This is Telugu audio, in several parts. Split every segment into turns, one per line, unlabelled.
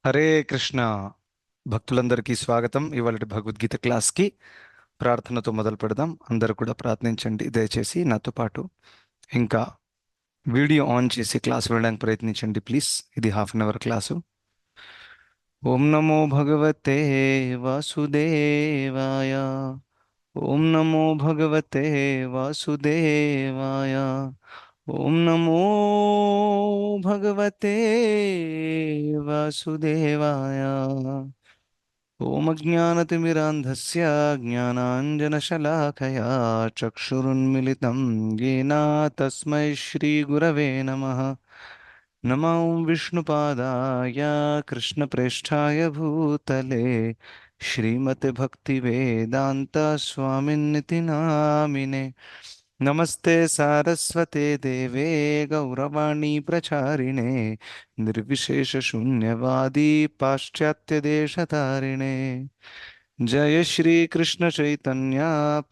హరే కృష్ణ. భక్తులందరికీ స్వాగతం. ఇవాళ భగవద్గీత క్లాస్కి ప్రార్థనతో మొదలు పెడదాం. అందరూ కూడా ప్రార్థించండి దయచేసి నాతో పాటు. ఇంకా వీడియో ఆన్ చేసి క్లాస్ వినడానికి ప్రయత్నించండి ప్లీజ్. ఇది హాఫ్ అన్ అవర్ క్లాసు. ఓం నమో భగవతే వాసుదేవాయ. ఓం నమో భగవతే వాసుదేవాయ. ఓం నమో భగవతే వాసుదేవాయ. ఓం అజ్ఞానతిమిరాంధస్య జ్ఞానాంజనశలాకయా చక్షురున్మిలితం येन తస్మై శ్రీగురవే నమః. నమో విష్ణుపాదాయ కృష్ణప్రేష్ఠాయ భూతలే శ్రీమతి భక్తివేదాంత స్వామిన్నితి నామినే. నమస్తే సారస్వతే దేవే గౌరవాణి ప్రచారిణే నిర్విశేష శూన్యవాది పాశ్చాత్య దేశతారిణే. జయ శ్రీ కృష్ణ చైతన్య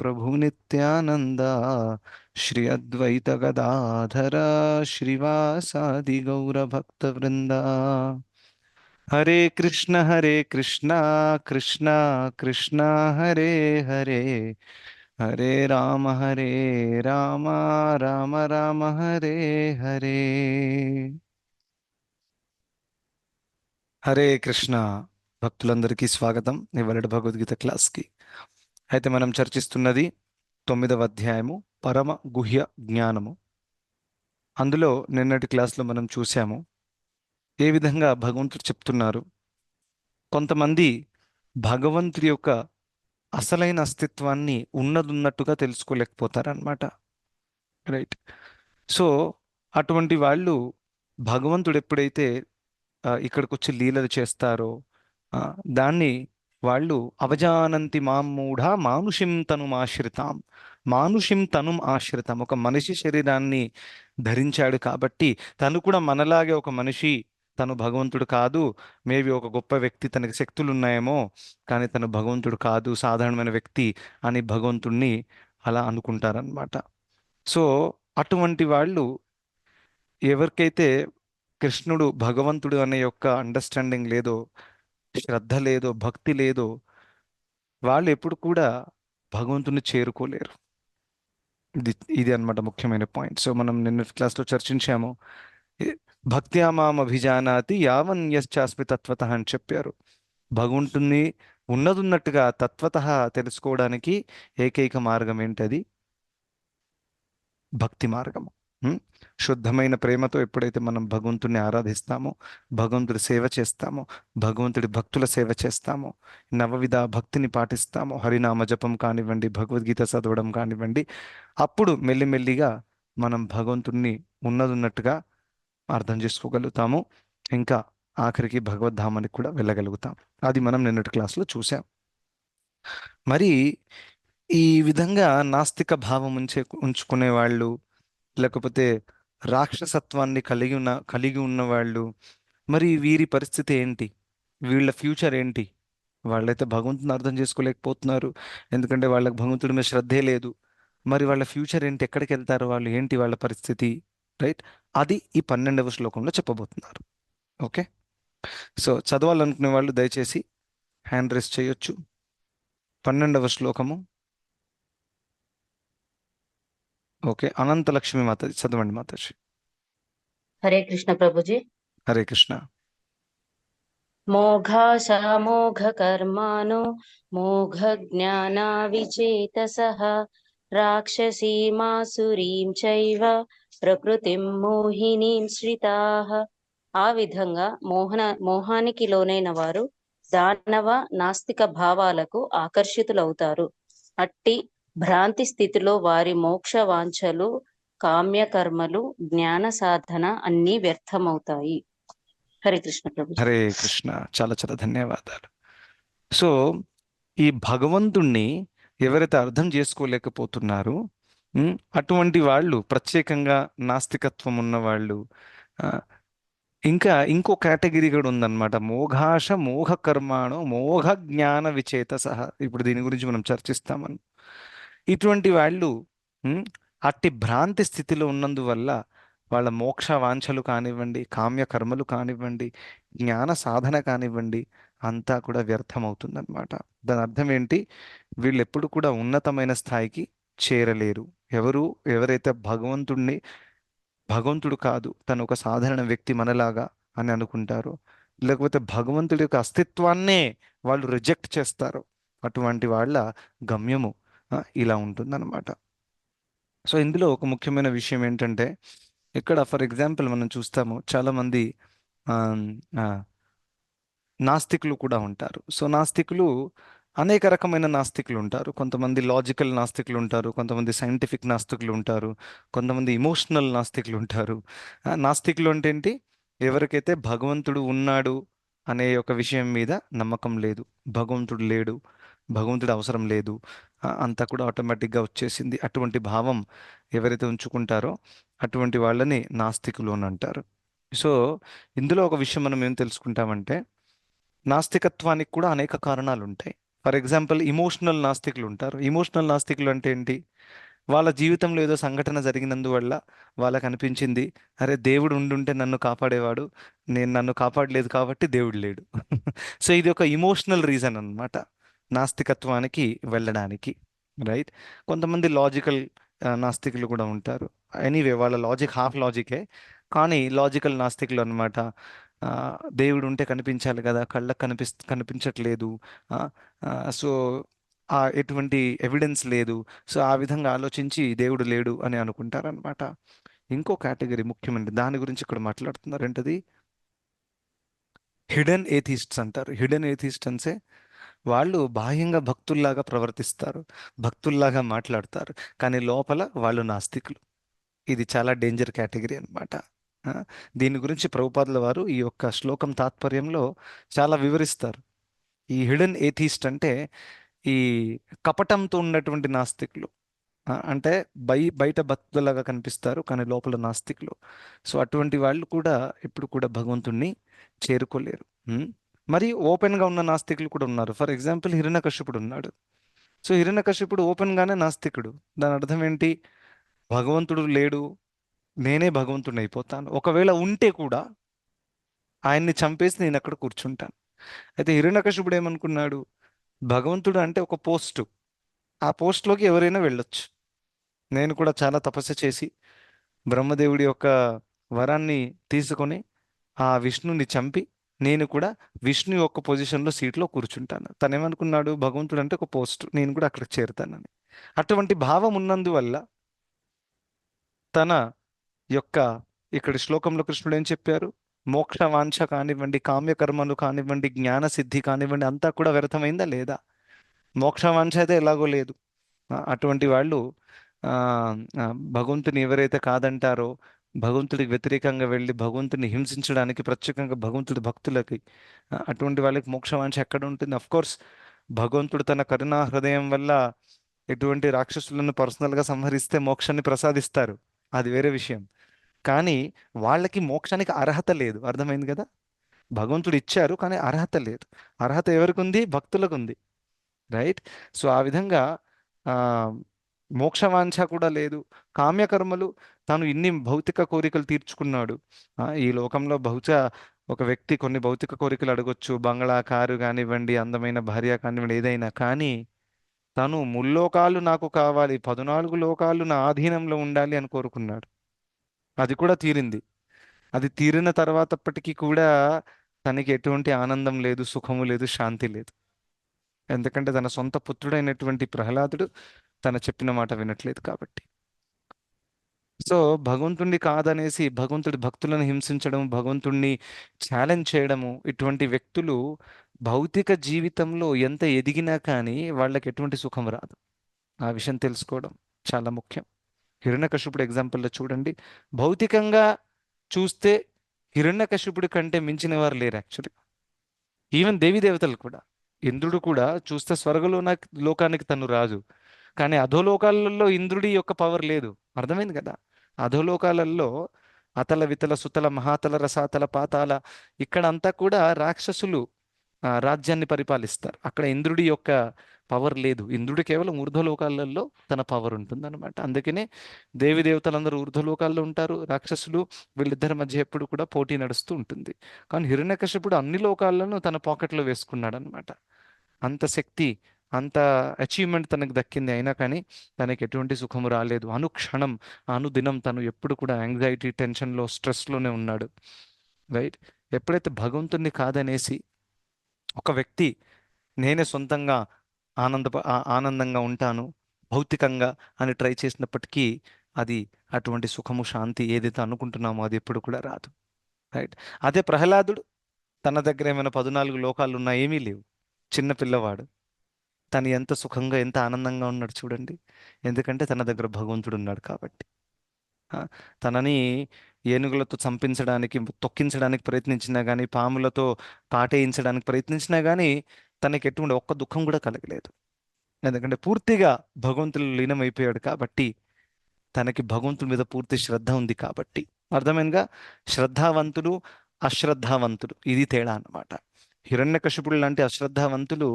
ప్రభు నిత్యానంద శ్రీ అద్వైత గదాధర శ్రీవాసాది గౌర భక్త వృంద. హరే కృష్ణ కృష్ణ కృష్ణ హరే హరే హరే రామ రామ రామ హరే హరే. హరే కృష్ణ. భక్తులందరికీ స్వాగతం ఇవాళ భగవద్గీత క్లాస్కి. అయితే మనం చర్చిస్తున్నది 9వ అధ్యాయము పరమ గుహ్య జ్ఞానము. అందులో నిన్నటి క్లాస్లో మనం చూసాము ఏ విధంగా భగవంతుడు చెప్తున్నారు. కొంతమంది భగవంతుడి యొక్క అసలైన అస్తిత్వాన్ని ఉన్నదున్నట్టుగా తెలుసుకోలేకపోతారనమాట. రైట్. సో అటువంటి వాళ్ళు భగవంతుడు ఎప్పుడైతే ఇక్కడికి వచ్చి లీలలు చేస్తారో ఆ, దాన్ని వాళ్ళు అవజానంతి మామూఢ మానుషిం తనుం ఆశ్రితాం. మానుషిం తనుం ఆశ్రితాం, ఒక మనిషి శరీరాన్ని ధరించాడు కాబట్టి తను కూడా మనలాగే ఒక మనిషి. తను భగవంతుడు కాదు. మేబీ ఒక గొప్ప వ్యక్తి, తనకి శక్తులు ఉన్నాయేమో, కానీ తను భగవంతుడు కాదు, సాధారణమైన వ్యక్తి అని భగవంతుణ్ణి అలా అనుకుంటారనమాట. సో అటువంటి వాళ్ళు, ఎవరికైతే కృష్ణుడు భగవంతుడు అనే యొక్క అండర్స్టాండింగ్ లేదో, శ్రద్ధ లేదో, భక్తి లేదో, వాళ్ళు ఎప్పుడు కూడా భగవంతుని చేరుకోలేరు. ఇది ఇది అన్నమాట ముఖ్యమైన పాయింట్. సో మనం నిన్న క్లాస్లో చర్చించాము. ఏ- భక్త్యా మాం అభిజానాతి యావన్ యశ్చాస్మి తత్వతః అని చెప్పారు. భగవంతుని ఉన్నదున్నట్టుగా తత్వతః తెలుసుకోవడానికి ఏకైక మార్గం ఏంటది? భక్తి మార్గము. ఉం? శుద్ధమైన ప్రేమతో ఎప్పుడైతే మనం భగవంతుని ఆరాధిస్తామో, భగవంతుడి సేవ చేస్తామో, భగవంతుడి భక్తుల సేవ చేస్తామో, నవవిధ భక్తిని పాటిస్తామో, హరినామ జపం కానివ్వండి, భగవద్గీత చదవడం కానివ్వండి, అప్పుడు మెల్లిమెల్లిగా మనం భగవంతుణ్ణి ఉన్నదున్నట్టుగా అర్థం చేసుకోగలుగుతాము. ఇంకా ఆఖరికి భగవద్ధామానికి కూడా వెళ్ళగలుగుతాం. అది మనం నిన్నటి క్లాస్లో చూసాం. మరి ఈ విధంగా నాస్తిక భావం ఉంచుకునే వాళ్ళు, లేకపోతే రాక్షసత్వాన్ని కలిగి ఉన్న వాళ్ళు, మరి వీరి పరిస్థితి ఏంటి? వీళ్ళ ఫ్యూచర్ ఏంటి? వాళ్ళైతే భగవంతుని అర్థం చేసుకోలేకపోతున్నారు, ఎందుకంటే వాళ్ళకి భగవంతుడి మీద శ్రద్ధే లేదు. మరి వాళ్ళ ఫ్యూచర్ ఏంటి? ఎక్కడికి వెళ్తారు వాళ్ళు? ఏంటి వాళ్ళ పరిస్థితి? రైట్. అది ఈ 12వ శ్లోకంలో చెప్పబోతున్నారు. ఓకే. సో చదవాలనుకునే వాళ్ళు దయచేసి హ్యాండ్ రైస్ చేయొచ్చు. 12వ శ్లోకము. ఓకే. అనంతలక్ష్మి మాతాజీ చదవండి మాతాజీ.
హరే కృష్ణ ప్రభుజీ.
హరే కృష్ణ.
మోఘాశామోఘకర్మాణో మోఘజ్ఞానా విచేతసః రాక్షసీమాసురీం చైవ ప్రకృతిం మోహినీం శ్రితాః. ఆ విధంగా మోహానికి లోనైన వారు దానవ నాస్తిక భావాలకు ఆకర్షితులవుతారు. అట్టి భ్రాంతి స్థితిలో వారి మోక్ష వాంఛలు, కామ్యకర్మలు, జ్ఞాన సాధన అన్నీ వ్యర్థమవుతాయి. హరే కృష్ణ ప్రభుజీ.
హరే కృష్ణ. చాలా చాలా ధన్యవాదాలు. సో ఈ భగవంతుణ్ణి ఎవరైతే అర్థం చేసుకోలేకపోతున్నారో, అటువంటి వాళ్ళు, ప్రత్యేకంగా నాస్తికత్వం ఉన్నవాళ్ళు, ఆ, ఇంకా ఇంకో కేటగిరీ కూడా ఉందన్నమాట. మోఘ కర్మాణో మోఘ జ్ఞాన విచేత సహా. ఇప్పుడు దీని గురించి మనం చర్చిస్తామని. ఇటువంటి వాళ్ళు ఉమ్, అట్టి భ్రాంతి స్థితిలో ఉన్నందువల్ల వాళ్ళ మోక్ష వాంఛలు కానివ్వండి, కామ్య కర్మలు కానివ్వండి, జ్ఞాన సాధన కానివ్వండి, అంతా కూడా వ్యర్థమవుతుందన్నమాట. దాని అర్థం ఏంటి? వీళ్ళు ఎప్పుడు కూడా ఉన్నతమైన స్థాయికి చేరలేరు. ఎవరైతే భగవంతుడు కాదు, తను ఒక సాధారణ వ్యక్తి మనలాగా అని అనుకుంటారో, లేకపోతే భగవంతుడి యొక్క అస్తిత్వాన్నే వాళ్ళు రిజెక్ట్ చేస్తారో, అటువంటి వాళ్ళ గమ్యము ఇలా ఉంటుందన్నమాట. సో ఇందులో ఒక ముఖ్యమైన విషయం ఏంటంటే, ఇక్కడ ఫర్ ఎగ్జాంపుల్ మనం చూస్తాము చాలా మంది ఆ, ఆ, నాస్తికులు కూడా ఉంటారు. సో నాస్తికులు అనేక రకమైన నాస్తికులు ఉంటారు. కొంతమంది లాజికల్ నాస్తికులు ఉంటారు, కొంతమంది సైంటిఫిక్ నాస్తికులు ఉంటారు, కొంతమంది ఇమోషనల్ నాస్తికులు ఉంటారు. నాస్తికులు అంటే ఏంటి? ఎవరికైతే భగవంతుడు ఉన్నాడు అనే ఒక విషయం మీద నమ్మకం లేదు, భగవంతుడు లేడు, భగవంతుడు అవసరం లేదు, అంతా కూడా ఆటోమేటిక్గా వచ్చేసింది, అటువంటి భావం ఎవరైతే ఉంచుకుంటారో అటువంటి వాళ్ళని నాస్తికులు అని అంటారు. సో ఇందులో ఒక విషయం మనం ఏం తెలుసుకుంటామంటే, నాస్తికత్వానికి కూడా అనేక కారణాలు ఉంటాయి. ఫర్ ఎగ్జాంపుల్ ఇమోషనల్ నాస్తికులు ఉంటారు. ఇమోషనల్ నాస్తికులు అంటే ఏంటి? వాళ్ళ జీవితంలో ఏదో సంఘటన జరిగినందువల్ల వాళ్ళకి అనిపించింది, అరే దేవుడు ఉండుంటే నన్ను కాపాడేవాడు, నన్ను కాపాడలేదు కాబట్టి దేవుడు లేడు. సో ఇది ఒక ఇమోషనల్ రీజన్ అన్నమాట నాస్తికత్వానికి వెళ్ళడానికి. రైట్. కొంతమంది లాజికల్ నాస్తికులు కూడా ఉంటారు. ఎనీవే వాళ్ళ లాజిక్ హాఫ్ లాజికే, కానీ లాజికల్ నాస్తికులు అన్నమాట. ఆ, దేవుడు ఉంటే కనిపించాలి కదా, కళ్ళకు కనిపించట్లేదు. ఆ, సో ఎటువంటి ఎవిడెన్స్ లేదు. సో ఆ విధంగా ఆలోచించి దేవుడు లేడు అని అనుకుంటారనమాట. ఇంకో కేటగిరీ ముఖ్యమైనది, దాని గురించి ఇక్కడ మాట్లాడుతున్నారు, ఏంటది? హిడెన్ ఏథిస్ట్స్ అంటారు. హిడెన్ ఏథిస్ట్ అంటే వాళ్ళు బాహ్యంగా భక్తుల్లాగా ప్రవర్తిస్తారు, భక్తుల్లాగా మాట్లాడతారు, కానీ లోపల వాళ్ళు నాస్తికులు. ఇది చాలా డేంజర్ కేటగిరీ అనమాట. దీని గురించి ప్రభుపాదుల వారు ఈ యొక్క శ్లోకం తాత్పర్యంలో చాలా వివరిస్తారు. ఈ హిడెన్ ఏథిస్ట్ అంటే ఈ కపటంతో ఉన్నటువంటి నాస్తికులు. అంటే బయట భక్తులాగా కనిపిస్తారు కానీ లోపల నాస్తికులు. సో అటువంటి వాళ్ళు కూడా ఎప్పుడు కూడా భగవంతుణ్ణి చేరుకోలేరు. మరి ఓపెన్గా ఉన్న నాస్తికులు కూడా ఉన్నారు. ఫర్ ఎగ్జాంపుల్ హిరణ్యకశిపుడు ఉన్నాడు. సో హిరణ్యకశిపుడు ఓపెన్గానే నాస్తికుడు. దాని అర్థం ఏంటి? భగవంతుడు లేడు, నేనే భగవంతుడిని అయిపోతాను, ఒకవేళ ఉంటే కూడా ఆయన్ని చంపేసి నేను అక్కడ కూర్చుంటాను. అయితే హిరణ్యకశిపుడు ఏమనుకున్నాడు? భగవంతుడు అంటే ఒక పోస్టు, ఆ పోస్ట్లోకి ఎవరైనా వెళ్ళొచ్చు. నేను కూడా చాలా తపస్సు చేసి బ్రహ్మదేవుడి యొక్క వరాన్ని తీసుకొని ఆ విష్ణుని చంపి నేను కూడా విష్ణు యొక్క పొజిషన్లో సీట్లో కూర్చుంటాను. తను ఏమనుకున్నాడు? భగవంతుడు అంటే ఒక పోస్ట్, నేను కూడా అక్కడికి చేరుతానని. అటువంటి భావం ఉన్నందువల్ల తన యొక్క, ఇక్కడ శ్లోకంలో కృష్ణుడు ఏం చెప్పారు? మోక్ష వాంఛ కానివ్వండి, కామ్యకర్మలు కానివ్వండి, జ్ఞాన సిద్ధి కానివ్వండి, అంతా కూడా వ్యర్థమైందా లేదా? మోక్ష వాంఛ అయితే ఎలాగో లేదు. అటువంటి వాళ్ళు ఆ, ఆ, భగవంతుని ఎవరైతే కాదంటారో, భగవంతుడికి వ్యతిరేకంగా వెళ్ళి భగవంతుని హింసించడానికి ప్రత్యేకంగా భగవంతుడి భక్తులకి, అటువంటి వాళ్ళకి మోక్షవాంఛ ఎక్కడ ఉంటుంది? అఫ్ కోర్స్ భగవంతుడు తన కరుణా హృదయం వల్ల ఎటువంటి రాక్షసులను పర్సనల్గా సంహరిస్తే మోక్షాన్ని ప్రసాదిస్తారు, అది వేరే విషయం. కానీ వాళ్ళకి మోక్షానికి అర్హత లేదు. అర్థమైంది కదా? భగవంతుడు ఇచ్చారు కానీ అర్హత లేదు. అర్హత ఎవరికి ఉంది? భక్తులకు ఉంది. రైట్. సో ఆ విధంగా ఆ మోక్షవాంఛ కూడా లేదు. కామ్యకర్మలు, తాను ఇన్ని భౌతిక కోరికలు తీర్చుకున్నాడు. ఈ లోకంలో బహుశా ఒక వ్యక్తి కొన్ని భౌతిక కోరికలు అడగొచ్చు, బంగ్లా, కారు కానివ్వండి, అందమైన భార్య కానివ్వండి, ఏదైనా. కానీ తను ముల్లోకాలు నాకు కావాలి, 14 లోకాలు నా ఆధీనంలో ఉండాలి అని కోరుకున్నాడు. అది కూడా తీరింది. అది తీరిన తర్వాతప్పటికీ కూడా తనకి ఎటువంటి ఆనందం లేదు, సుఖము లేదు, శాంతి లేదు. ఎందుకంటే తన సొంత పుత్రుడైనటువంటి ప్రహ్లాదుడు తన చెప్పిన మాట వినట్లేదు కాబట్టి. సో భగవంతుణ్ణి కాదనేసి భగవంతుడి భక్తులను హింసించడం, భగవంతుణ్ణి ఛాలెంజ్ చేయడము, ఇటువంటి వ్యక్తులు భౌతిక జీవితంలో ఎంత ఎదిగినా కానీ వాళ్ళకి ఎటువంటి సుఖం రాదు. ఆ విషయం తెలుసుకోవడం చాలా ముఖ్యం. హిరణ్యకశిపుడు ఎగ్జాంపుల్లో చూడండి. భౌతికంగా చూస్తే హిరణ్యకశిపుడి కంటే మించిన వారు లేరు యాక్చువల్లీ. ఈవెన్ దేవీ దేవతలు కూడా. ఇంద్రుడు కూడా చూస్తే లోకానికి తను రాజు, కానీ అధోలోకాలలో ఇంద్రుడి యొక్క పవర్ లేదు. అర్థమైంది కదా? అధోలోకాలలో అతల వితల సుతల మహాతల రసాతల పాతాల, ఇక్కడ అంతా కూడా రాక్షసులు రాజ్యాన్ని పరిపాలిస్తారు. అక్కడ ఇంద్రుడి యొక్క పవర్ లేదు. ఇంద్రుడు కేవలం ఊర్ధ్వలోకాలలో తన పవర్ ఉంటుందన్నమాట. అందుకనే దేవి దేవతలందరూ ఊర్ధ్వలోకాల్లో ఉంటారు, రాక్షసులు వీళ్ళిద్దరి మధ్య ఎప్పుడు కూడా పోటీ నడుస్తూ ఉంటుంది. కానీ హిరణ్యకశిపుడు అన్ని లోకాలను తన పాకెట్లో వేసుకున్నాడు అనమాట. అంత శక్తి, అంత అచీవ్మెంట్ తనకు దక్కింది. అయినా కానీ తనకి ఎటువంటి సుఖము రాలేదు. అనుక్షణం అనుదినం తను ఎప్పుడు కూడా యాంగ్జైటీ, టెన్షన్లో, స్ట్రెస్లోనే ఉన్నాడు. రైట్. ఎప్పుడైతే భగవంతుణ్ణి కాదనేసి ఒక వ్యక్తి నేనే సొంతంగా ఆనందంగా ఉంటాను భౌతికంగా అని ట్రై చేసినప్పటికీ అది అటువంటి సుఖము, శాంతి ఏదైతే అనుకుంటున్నామో అది ఎప్పుడు కూడా రాదు. రైట్. అదే ప్రహ్లాదుడు, తన దగ్గర ఏమైనా 14 లోకాలు ఉన్నా ఏమీ లేవు, చిన్న పిల్లవాడు, తను ఎంత సుఖంగా ఎంత ఆనందంగా ఉన్నాడు చూడండి. ఎందుకంటే తన దగ్గర భగవంతుడు ఉన్నాడు కాబట్టి. ఆ, తనని ఏనుగులతో చంపించడానికి, తొక్కించడానికి ప్రయత్నించినా కానీ, పాములతో పాటేయించడానికి ప్రయత్నించినా కానీ తనకి ఎటువంటి ఒక్క దుఃఖం కూడా కలగలేదు. ఎందుకంటే పూర్తిగా భగవంతులు లీనమైపోయాడు కాబట్టి, తనకి భగవంతుడి మీద పూర్తి శ్రద్ధ ఉంది కాబట్టి. అర్థమైనగా, శ్రద్ధావంతుడు, అశ్రద్ధావంతుడు, ఇది తేడా అన్నమాట. హిరణ్యకశిపుడు లాంటి అశ్రద్ధావంతులు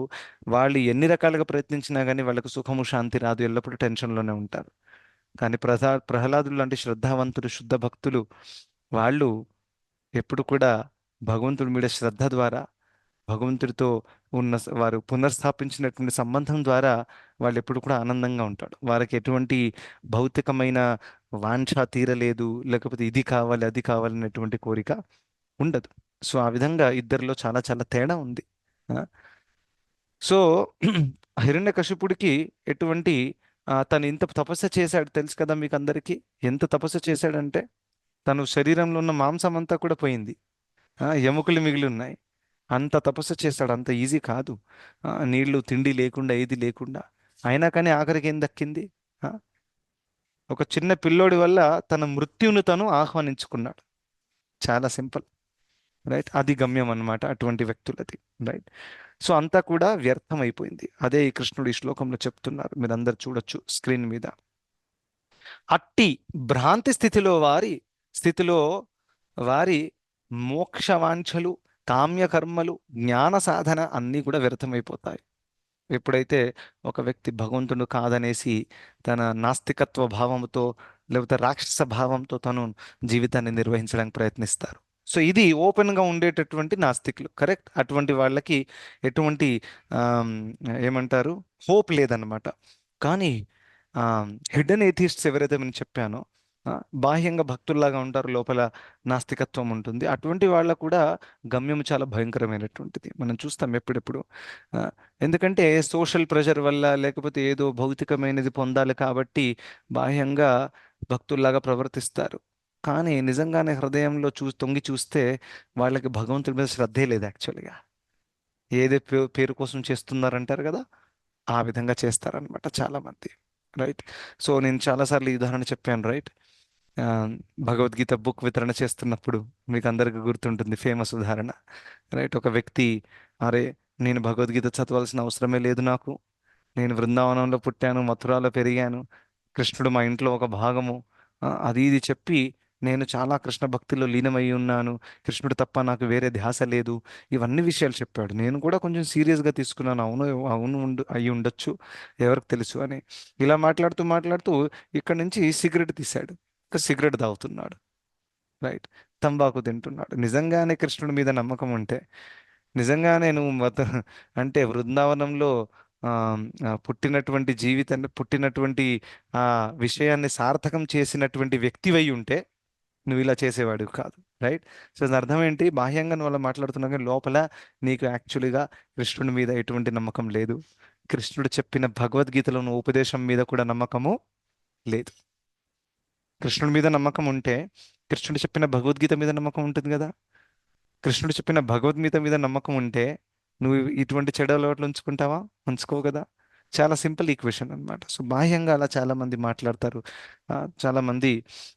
వాళ్ళు ఎన్ని రకాలుగా ప్రయత్నించినా కానీ వాళ్ళకు సుఖము, శాంతి రాదు, ఎల్లప్పుడూ టెన్షన్లోనే ఉంటారు. కానీ ప్రహ్లాదులు లాంటి శ్రద్ధావంతులు, శుద్ధ భక్తులు, వాళ్ళు ఎప్పుడు కూడా భగవంతుడి మీద శ్రద్ధ ద్వారా, భగవంతుడితో వారు పునర్స్థాపించినటువంటి సంబంధం ద్వారా వాళ్ళు ఎప్పుడు కూడా ఆనందంగా ఉంటాడు. వారికి ఎటువంటి భౌతికమైన వాంఛ తీరలేదు, లేకపోతే ఇది కావాలి అది కావాలనేటువంటి కోరిక ఉండదు. సో ఆ విధంగా ఇద్దరిలో చాలా చాలా తేడా ఉంది. ఆ, సో హిరణ్యకశిపుడికి ఎటువంటి తను ఇంత తపస్సు చేశాడు తెలుసు కదా మీకు అందరికీ. ఎంత తపస్సు చేశాడంటే తను శరీరంలో ఉన్న మాంసం అంతా కూడా పోయింది, ఎముకలు మిగిలి ఉన్నాయి. అంత తపస్సు చేస్తాడు, అంత ఈజీ కాదు. నీళ్లు తిండి లేకుండా, ఏది లేకుండా. అయినా కానీ ఆఖరికి ఏం దక్కింది? ఆ, ఒక చిన్న పిల్లోడి వల్ల తన మృత్యును తను ఆహ్వానించుకున్నాడు. చాలా సింపుల్. రైట్. అది గమ్యం అన్నమాట అటువంటి వ్యక్తులది. రైట్. సో అంతా కూడా వ్యర్థం అయిపోయింది. అదే ఈ కృష్ణుడు ఈ శ్లోకంలో చెప్తున్నారు, మీరు అందరు చూడొచ్చు స్క్రీన్ మీద. అట్టి భ్రాంతి స్థితిలో వారి మోక్షవాంఛలు, కామ్యకర్మలు, జ్ఞాన సాధన అన్నీ కూడా వ్యర్థమైపోతాయి. ఎప్పుడైతే ఒక వ్యక్తి భగవంతుడు కాదనేసి తన నాస్తికత్వ భావంతో, లేకపోతే రాక్షస భావంతో తను జీవితాన్ని నిర్వహించడానికి ప్రయత్నిస్తారు. సో ఇది ఓపెన్గా ఉండేటటువంటి నాస్తికులు, కరెక్ట్. అటువంటి వాళ్ళకి ఎటువంటి ఆమ్, ఏమంటారు, హోప్ లేదన్నమాట. కానీ హిడెన్ ఏథిస్ట్స్ ఎవరైతే నేను చెప్పానో, ఆ, బాహ్యంగా భక్తుల్లాగా ఉంటారు, లోపల నాస్తికత్వం ఉంటుంది. అటువంటి వాళ్ళ కూడా గమ్యం చాలా భయంకరమైనటువంటిది. మనం చూస్తాం ఎప్పుడెప్పుడు. ఆ, ఎందుకంటే సోషల్ ప్రెషర్ వల్ల, లేకపోతే ఏదో భౌతికమైనది పొందాలి కాబట్టి బాహ్యంగా భక్తుల్లాగా ప్రవర్తిస్తారు. కానీ నిజంగానే హృదయంలో తొంగి చూస్తే వాళ్ళకి భగవంతుడి మీద శ్రద్ధే లేదు యాక్చువల్గా. ఏదే పేరు కోసం చేస్తున్నారంటారు కదా, ఆ విధంగా చేస్తారనమాట చాలా మంది. రైట్. సో నేను చాలాసార్లు ఈ ఉదాహరణ చెప్పాను. రైట్. ఆ, భగవద్గీత బుక్ వితరణ చేస్తున్నప్పుడు మీకు అందరికీ గుర్తుంటుంది ఫేమస్ ఉదాహరణ. రైట్. ఒక వ్యక్తి, అరే నేను భగవద్గీత చదవాల్సిన అవసరమే లేదు నాకు, నేను బృందావనంలో పుట్టాను, మథురాలో పెరిగాను, కృష్ణుడు మా ఇంట్లో ఒక భాగము, అది ఇది చెప్పి నేను చాలా కృష్ణ భక్తిలో లీనమై ఉన్నాను, కృష్ణుడు తప్ప నాకు వేరే ధ్యాస లేదు, ఇవన్నీ విషయాలు చెప్పాడు. నేను కూడా కొంచెం సీరియస్గా తీసుకున్నాను. అవును అవును అయి ఉండొచ్చు, ఎవరికి తెలుసు అని. ఇలా మాట్లాడుతూ మాట్లాడుతూ ఇక్కడ నుంచి సిగరెట్ తీశాడు, ఇంకా సిగరెట్ తాగుతున్నాడు. రైట్. తంబాకు తింటున్నాడు. నిజంగానే కృష్ణుడి మీద నమ్మకం ఉంటే, నిజంగానే నువ్వు అంటే బృందావనంలో ఆ, పుట్టినటువంటి జీవితాన్ని, పుట్టినటువంటి ఆ విషయాన్ని సార్థకం చేసినటువంటి వ్యక్తివై ఉంటే నువ్వు ఇలా చేసేవాడివి కాదు. రైట్. సో దాని అర్థం ఏంటి? బాహ్యంగా నువ్వు అలా మాట్లాడుతున్నావు కానీ లోపల నీకు యాక్చువల్గా కృష్ణుడి మీద ఎటువంటి నమ్మకం లేదు, కృష్ణుడు చెప్పిన భగవద్గీతలోని ఉపదేశం మీద కూడా నమ్మకము లేదు. కృష్ణుడి మీద నమ్మకం ఉంటే కృష్ణుడు చెప్పిన భగవద్గీత మీద నమ్మకం ఉంటుంది కదా. కృష్ణుడు చెప్పిన భగవద్గీత మీద నమ్మకం ఉంటే నువ్వు ఇటువంటి చెడు అలవాట్లు ఉంచుకుంటావా? ఉంచుకోవు కదా. చాలా సింపుల్ ఈక్వేషన్ అన్నమాట. సో బాహ్యంగా అలా చాలా మంది మాట్లాడతారు. చాలా మంది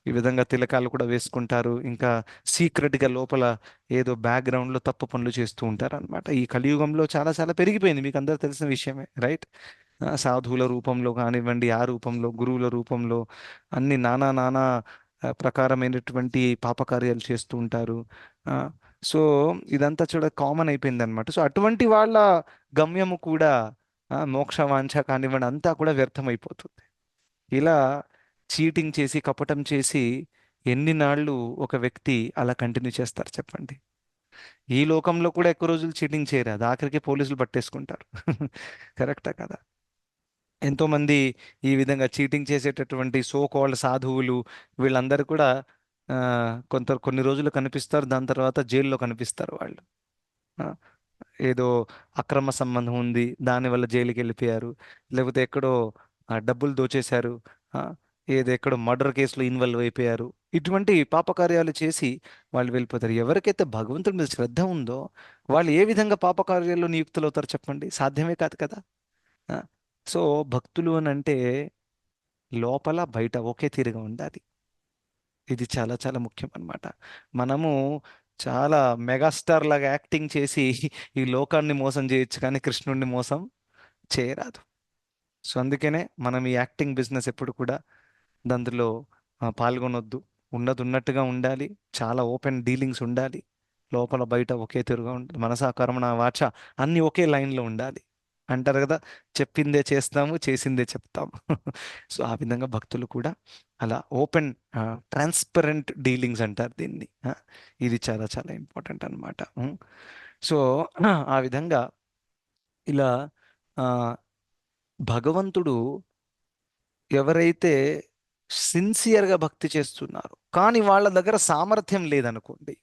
ఈ విధంగా తిలకాలు కూడా వేసుకుంటారు, ఇంకా సీక్రెట్గా లోపల ఏదో బ్యాక్గ్రౌండ్లో తప్పు పనులు చేస్తూ ఉంటారు అనమాట. ఈ కలియుగంలో చాలా చాలా పెరిగిపోయింది, మీకు అందరూ తెలిసిన విషయమే. రైట్. సాధువుల రూపంలో కానివ్వండి, ఆ రూపంలో, గురువుల రూపంలో, అన్ని నానా నానా ప్రకారమైనటువంటి పాపకార్యాలు చేస్తూ ఉంటారు. ఆ, సో ఇదంతా చూడ కామన్ అయిపోయింది అనమాట. సో అటువంటి వాళ్ళ గమ్యము కూడా మోక్ష వాంఛ కానివ్వండి అంతా కూడా వ్యర్థమైపోతుంది. ఇలా చీటింగ్ చేసి కపటం చేసి ఎన్ని నాళ్ళు ఒక వ్యక్తి అలా కంటిన్యూ చేస్తారు చెప్పండి. ఈ లోకంలో కూడా ఎక్కువ రోజులు చీటింగ్ చేయరు, అది ఆఖరికి పోలీసులు పట్టేసుకుంటారు. కరెక్టా కదా? ఎంతో మంది ఈ విధంగా చీటింగ్ చేసేటటువంటి సో కాల్డ్ సాధువులు వీళ్ళందరూ కూడా ఆ, కొన్ని రోజులు కనిపిస్తారు, దాని తర్వాత జైల్లో కనిపిస్తారు వాళ్ళు. ఆ, ఏదో అక్రమ సంబంధం ఉంది దానివల్ల జైలుకి వెళ్ళిపోయారు, లేకపోతే ఎక్కడో డబ్బులు దోచేశారు, ఆ, ఏదో ఎక్కడో మర్డర్ కేసులో ఇన్వాల్వ్ అయిపోయారు. ఇటువంటి పాపకార్యాలు చేసి వాళ్ళు వెళ్ళిపోతారు. ఎవరికైతే భగవంతుడి మీద శ్రద్ధ ఉందో వాళ్ళు ఏ విధంగా పాపకార్యాల్లో నియుక్తులవుతారు చెప్పండి? సాధ్యమే కాదు కదా. ఆ, సో భక్తులు అని అంటే లోపల బయట ఒకే తీరుగా ఉండాలి. ఇది చాలా చాలా ముఖ్యం అన్నమాట. మనము చాలా మెగాస్టార్ లాగా యాక్టింగ్ చేసి ఈ లోకాన్ని మోసం చేయొచ్చు, కానీ కృష్ణుడిని మోసం చేయరాదు. సో అందుకనే మనం ఈ యాక్టింగ్ బిజినెస్ ఎప్పుడు కూడా అందులో పాల్గొనొద్దు. ఉన్నది ఉన్నట్టుగా ఉండాలి, చాలా ఓపెన్ డీలింగ్స్ ఉండాలి, లోపల బయట ఒకే తీరుగా ఉండాలి, మనసా కర్మణ వాచ అన్నీ ఒకే లైన్లో ఉండాలి. అంటారు కదా, చెప్పిందే చేస్తాము చేసిందే చెప్తాము. సో ఆ విధంగా భక్తులు కూడా అలా ఓపెన్ ట్రాన్స్పరెంట్ డీలింగ్స్ అంటారు దీన్ని. ఇది చాలా చాలా ఇంపార్టెంట్ అనమాట. సో ఆ విధంగా ఇలా ఆ, భగవంతుడు ఎవరైతే సిన్సియర్గా భక్తి చేస్తున్నారో కానీ వాళ్ళ దగ్గర సామర్థ్యం లేదనుకోండి,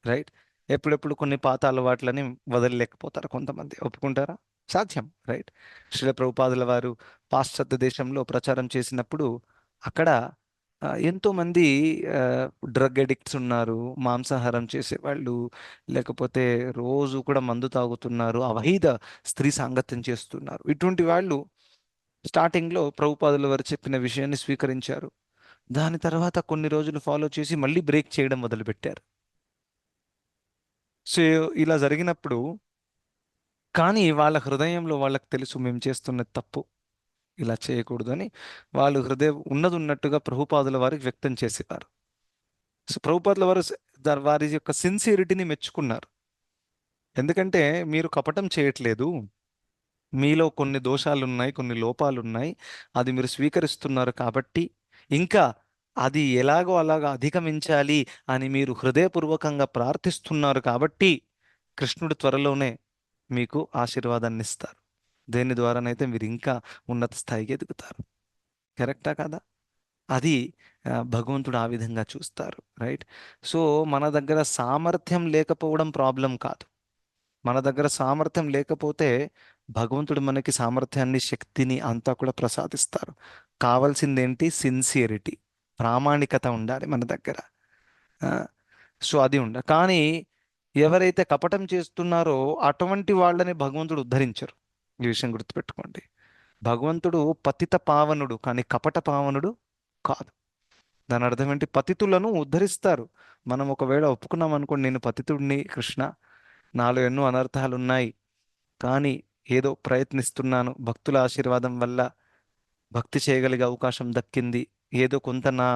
రైట్, ఎప్పుడెప్పుడు కొన్ని పాత అలవాట్లని వదలలేకపోతారు కొంతమంది, ఒప్పుకుంటారా? సాధ్యం, రైట్. శ్రీల ప్రభుపాదుల వారు పాశ్చాత్య దేశంలో ప్రచారం చేసినప్పుడు అక్కడ ఎంతో మంది డ్రగ్ అడిక్ట్స్ ఉన్నారు, మాంసాహారం చేసేవాళ్ళు, లేకపోతే రోజు కూడా మందు తాగుతున్నారు, అవహీద స్త్రీ సాంగత్యం చేస్తున్నారు. ఇటువంటి వాళ్ళు స్టార్టింగ్లో ప్రభుపాదుల వారు చెప్పిన విషయాన్ని స్వీకరించారు. దాని తర్వాత కొన్ని రోజులు ఫాలో చేసి మళ్ళీ బ్రేక్ చేయడం మొదలుపెట్టారు. సో ఇలా జరిగినప్పుడు కానీ వాళ్ళ హృదయంలో వాళ్ళకి తెలుసు మేము చేస్తున్నది తప్పు, ఇలా చేయకూడదు అని వాళ్ళు హృదయం ఉన్నది ఉన్నట్టుగా ప్రభుపాదుల వారికి వ్యక్తం చేసేవారు. సో ప్రభుపాదుల వారు వారి యొక్క సిన్సియరిటీని మెచ్చుకున్నారు. ఎందుకంటే మీరు కపటం చేయట్లేదు, మీలో కొన్ని దోషాలు ఉన్నాయి, కొన్ని లోపాలు ఉన్నాయి, అది మీరు స్వీకరిస్తున్నారు కాబట్టి ఇంకా అది ఎలాగో అలాగా అధిగమించాలి అని మీరు హృదయపూర్వకంగా ప్రార్థిస్తున్నారు కాబట్టి కృష్ణుడు త్వరలోనే మీకు ఆశీర్వాదాన్ని ఇస్తారు. దేని ద్వారానైతే మీరు ఇంకా ఉన్నత స్థాయికి ఎదుగుతారు. కరెక్టా కదా? అది భగవంతుడు ఆ విధంగా చూస్తారు, రైట్. సో మన దగ్గర సామర్థ్యం లేకపోవడం ప్రాబ్లం కాదు. మన దగ్గర సామర్థ్యం లేకపోతే భగవంతుడు మనకి సామర్థ్యాన్ని శక్తిని అంతా కూడా ప్రసాదిస్తారు. కావాల్సిందేంటి? సిన్సియరిటీ, ప్రామాణికత ఉండాలి మన దగ్గర. ఆ, సో అది కానీ ఎవరైతే కపటం చేస్తున్నారో అటువంటి వాళ్ళని భగవంతుడు ఉద్ధరించరు. ఈ విషయం గుర్తుపెట్టుకోండి. భగవంతుడు పతిత పావనుడు కానీ కపట పావనుడు కాదు. దాని అర్థం ఏంటి? పతితులను ఉద్ధరిస్తారు. మనం ఒకవేళ ఒప్పుకున్నాం అనుకోండి, నేను పతితుడిని కృష్ణ, నాలో ఎన్నో అనర్థాలు ఉన్నాయి, కానీ ఏదో ప్రయత్నిస్తున్నాను, భక్తుల ఆశీర్వాదం వల్ల భక్తి చేయగలిగే అవకాశం దక్కింది, ఏదో కొంత నా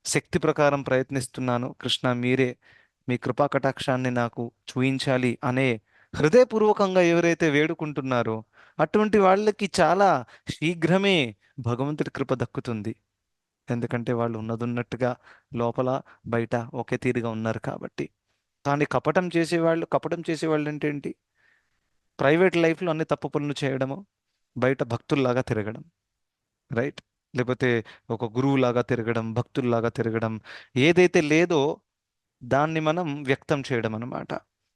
శక్తి ప్రకారం ప్రయత్నిస్తున్నాను, కృష్ణ మీరే మీ కృపా కటాక్షాన్ని నాకు చూయించాలి అనే హృదయపూర్వకంగా ఎవరైతే వేడుకుంటున్నారో అటువంటి వాళ్ళకి చాలా శీఘ్రమే భగవంతుడి కృప దక్కుతుంది. ఎందుకంటే వాళ్ళు ఉన్నదున్నట్టుగా లోపల బయట ఒకే తీరుగా ఉన్నారు కాబట్టి. కానీ కపటం చేసేవాళ్ళు అంటే ఏంటి? ప్రైవేట్ లైఫ్లో అన్ని తప్పు పనులు చేయడము, బయట భక్తుల్లాగా తిరగడం, రైట్. లేకపోతే ఒక గురువులాగా తిరగడం, భక్తుల్లాగా తిరగడం, ఏదైతే లేదో దాన్ని మనం వ్యక్తం చేయడం అన్నమాట,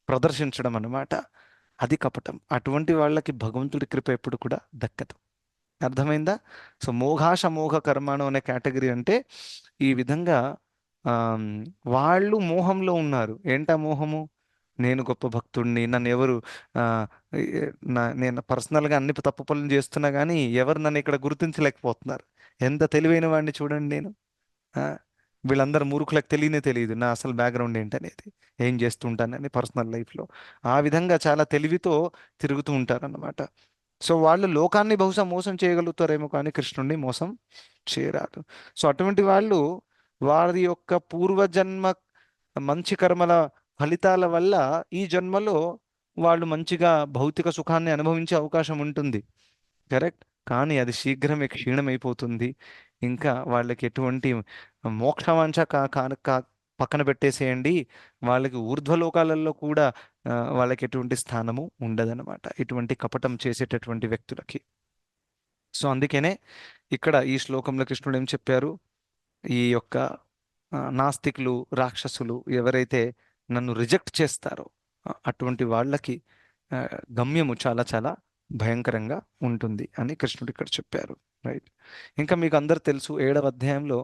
ప్రదర్శించడం అన్నమాట. అది కపటం. అటువంటి వాళ్ళకి భగవంతుడి కృప ఎప్పుడు కూడా దక్కదు. అర్థమైందా? సో మోఘ కర్మాణం అనే కేటగిరీ అంటే ఈ విధంగా ఆమ్, వాళ్ళు మోహంలో ఉన్నారు. ఏంటా మోహము? నేను గొప్ప భక్తుడిని, నన్ను ఎవరు ఆ, నేను పర్సనల్గా అన్ని తప్పు పనులు చేస్తున్నా కానీ ఎవరు నన్ను ఇక్కడ గుర్తించలేకపోతున్నారు. ఎంత తెలివైన వాడిని చూడండి నేను. ఆ, వీళ్ళందరూ మూర్ఖులకు తెలియదు నా అసలు బ్యాక్గ్రౌండ్ ఏంటనేది, ఏం చేస్తుంటానని పర్సనల్ లైఫ్లో. ఆ విధంగా చాలా తెలివితో తిరుగుతూ ఉంటారన్నమాట. సో వాళ్ళు లోకాన్ని బహుశా మోసం చేయగలుగుతారేమో కానీ కృష్ణుడిని మోసం చేయరాదు. సో అటువంటి వాళ్ళు వారి యొక్క పూర్వజన్మ మంచి కర్మల ఫలితాల వల్ల ఈ జన్మలో వాళ్ళు మంచిగా భౌతిక సుఖాన్ని అనుభవించే అవకాశం ఉంటుంది. కరెక్ట్. కానీ అది శీఘ్రమే క్షీణమైపోతుంది. ఇంకా వాళ్ళకి ఎటువంటి మోక్షవాంఛ పక్కన పెట్టేసేయండి, వాళ్ళకి ఊర్ధ్వలోకాలలో కూడా వాళ్ళకి ఎటువంటి స్థానము ఉండదన్నమాట, ఇటువంటి కపటం చేసేటటువంటి వ్యక్తులకి. సో అందుకనే ఇక్కడ ఈ శ్లోకంలో కృష్ణుడు ఏం చెప్పారు, ఈ యొక్క నాస్తికులు, రాక్షసులు ఎవరైతే నన్ను రిజెక్ట్ చేస్తారో అటువంటి వాళ్ళకి ఆ, గమ్యము చాలా చాలా భయంకరంగా ఉంటుంది అని కృష్ణుడు ఇక్కడ చెప్పారు. రైట్. ఇంకా మీకు అందరు తెలుసు 7వ అధ్యాయంలో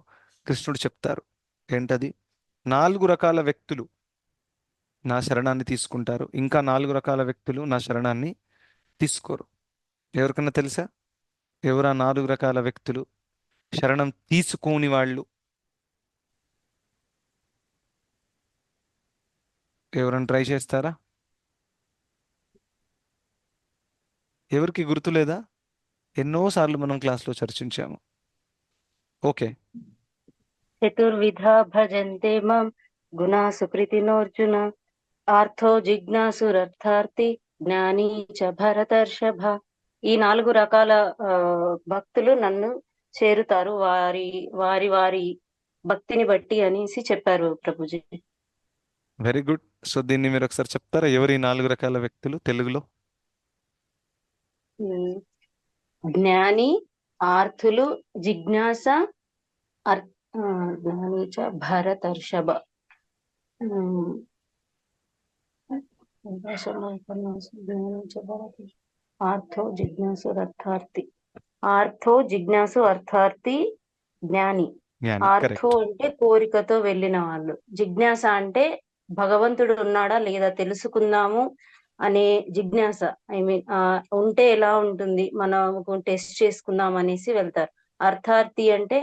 కృష్ణుడు చెప్తారు ఏంటది, 4 రకాల వ్యక్తులు నా శరణాన్ని తీసుకుంటారు, ఇంకా 4 రకాల వ్యక్తులు నా శరణాన్ని తీసుకోరు. ఎవరికన్నా తెలుసా ఎవరా 4 రకాల వ్యక్తులు, శరణం తీసుకోని వాళ్ళు? ఎవరైనా ట్రై చేస్తారా? ఎవరికి గుర్తులేదా? ఎన్నోసార్లు మనం క్లాస్లో చర్చించాము. ఓకే.
చతుర్విధా భజంతే మాం గుణా సుకృతినోర్జున ఆర్థో జిజ్ఞాసురర్థార్థి జ్ఞాని చ భరతర్షభ. ఈ 4 రకాల భక్తులు నన్ను చేరుతారు, వారి వారి వారి భక్తిని బట్టి అనేసి చెప్పారు ప్రభుజీ.
Very good. సో దీన్ని మీరు ఒకసారి చెప్తారా, ఎవరి 4 రకాల వ్యక్తులు తెలుగులో?
జ్ఞాని, ఆర్థులు, జిజ్ఞాస, జ్ఞాని చ భరతర్షభ. ఆర్థో జిజ్ఞాసు అర్థార్థి. ఆర్థో జిజ్ఞాసు అర్థార్థి జ్ఞాని. ఆర్థో అంటే కోరికతో వెళ్ళిన వాళ్ళు, జిజ్ఞాస అంటే భగవంతుడు ఉన్నాడా లేదా తెలుసుకుందాము అనే జిజ్ఞాస. ఐ మీన్ ఉంటే ఎలా ఉంటుంది మనం టెస్ట్ చేసుకుందాం అనేసి వెళ్తారు. అర్థార్థి అంటే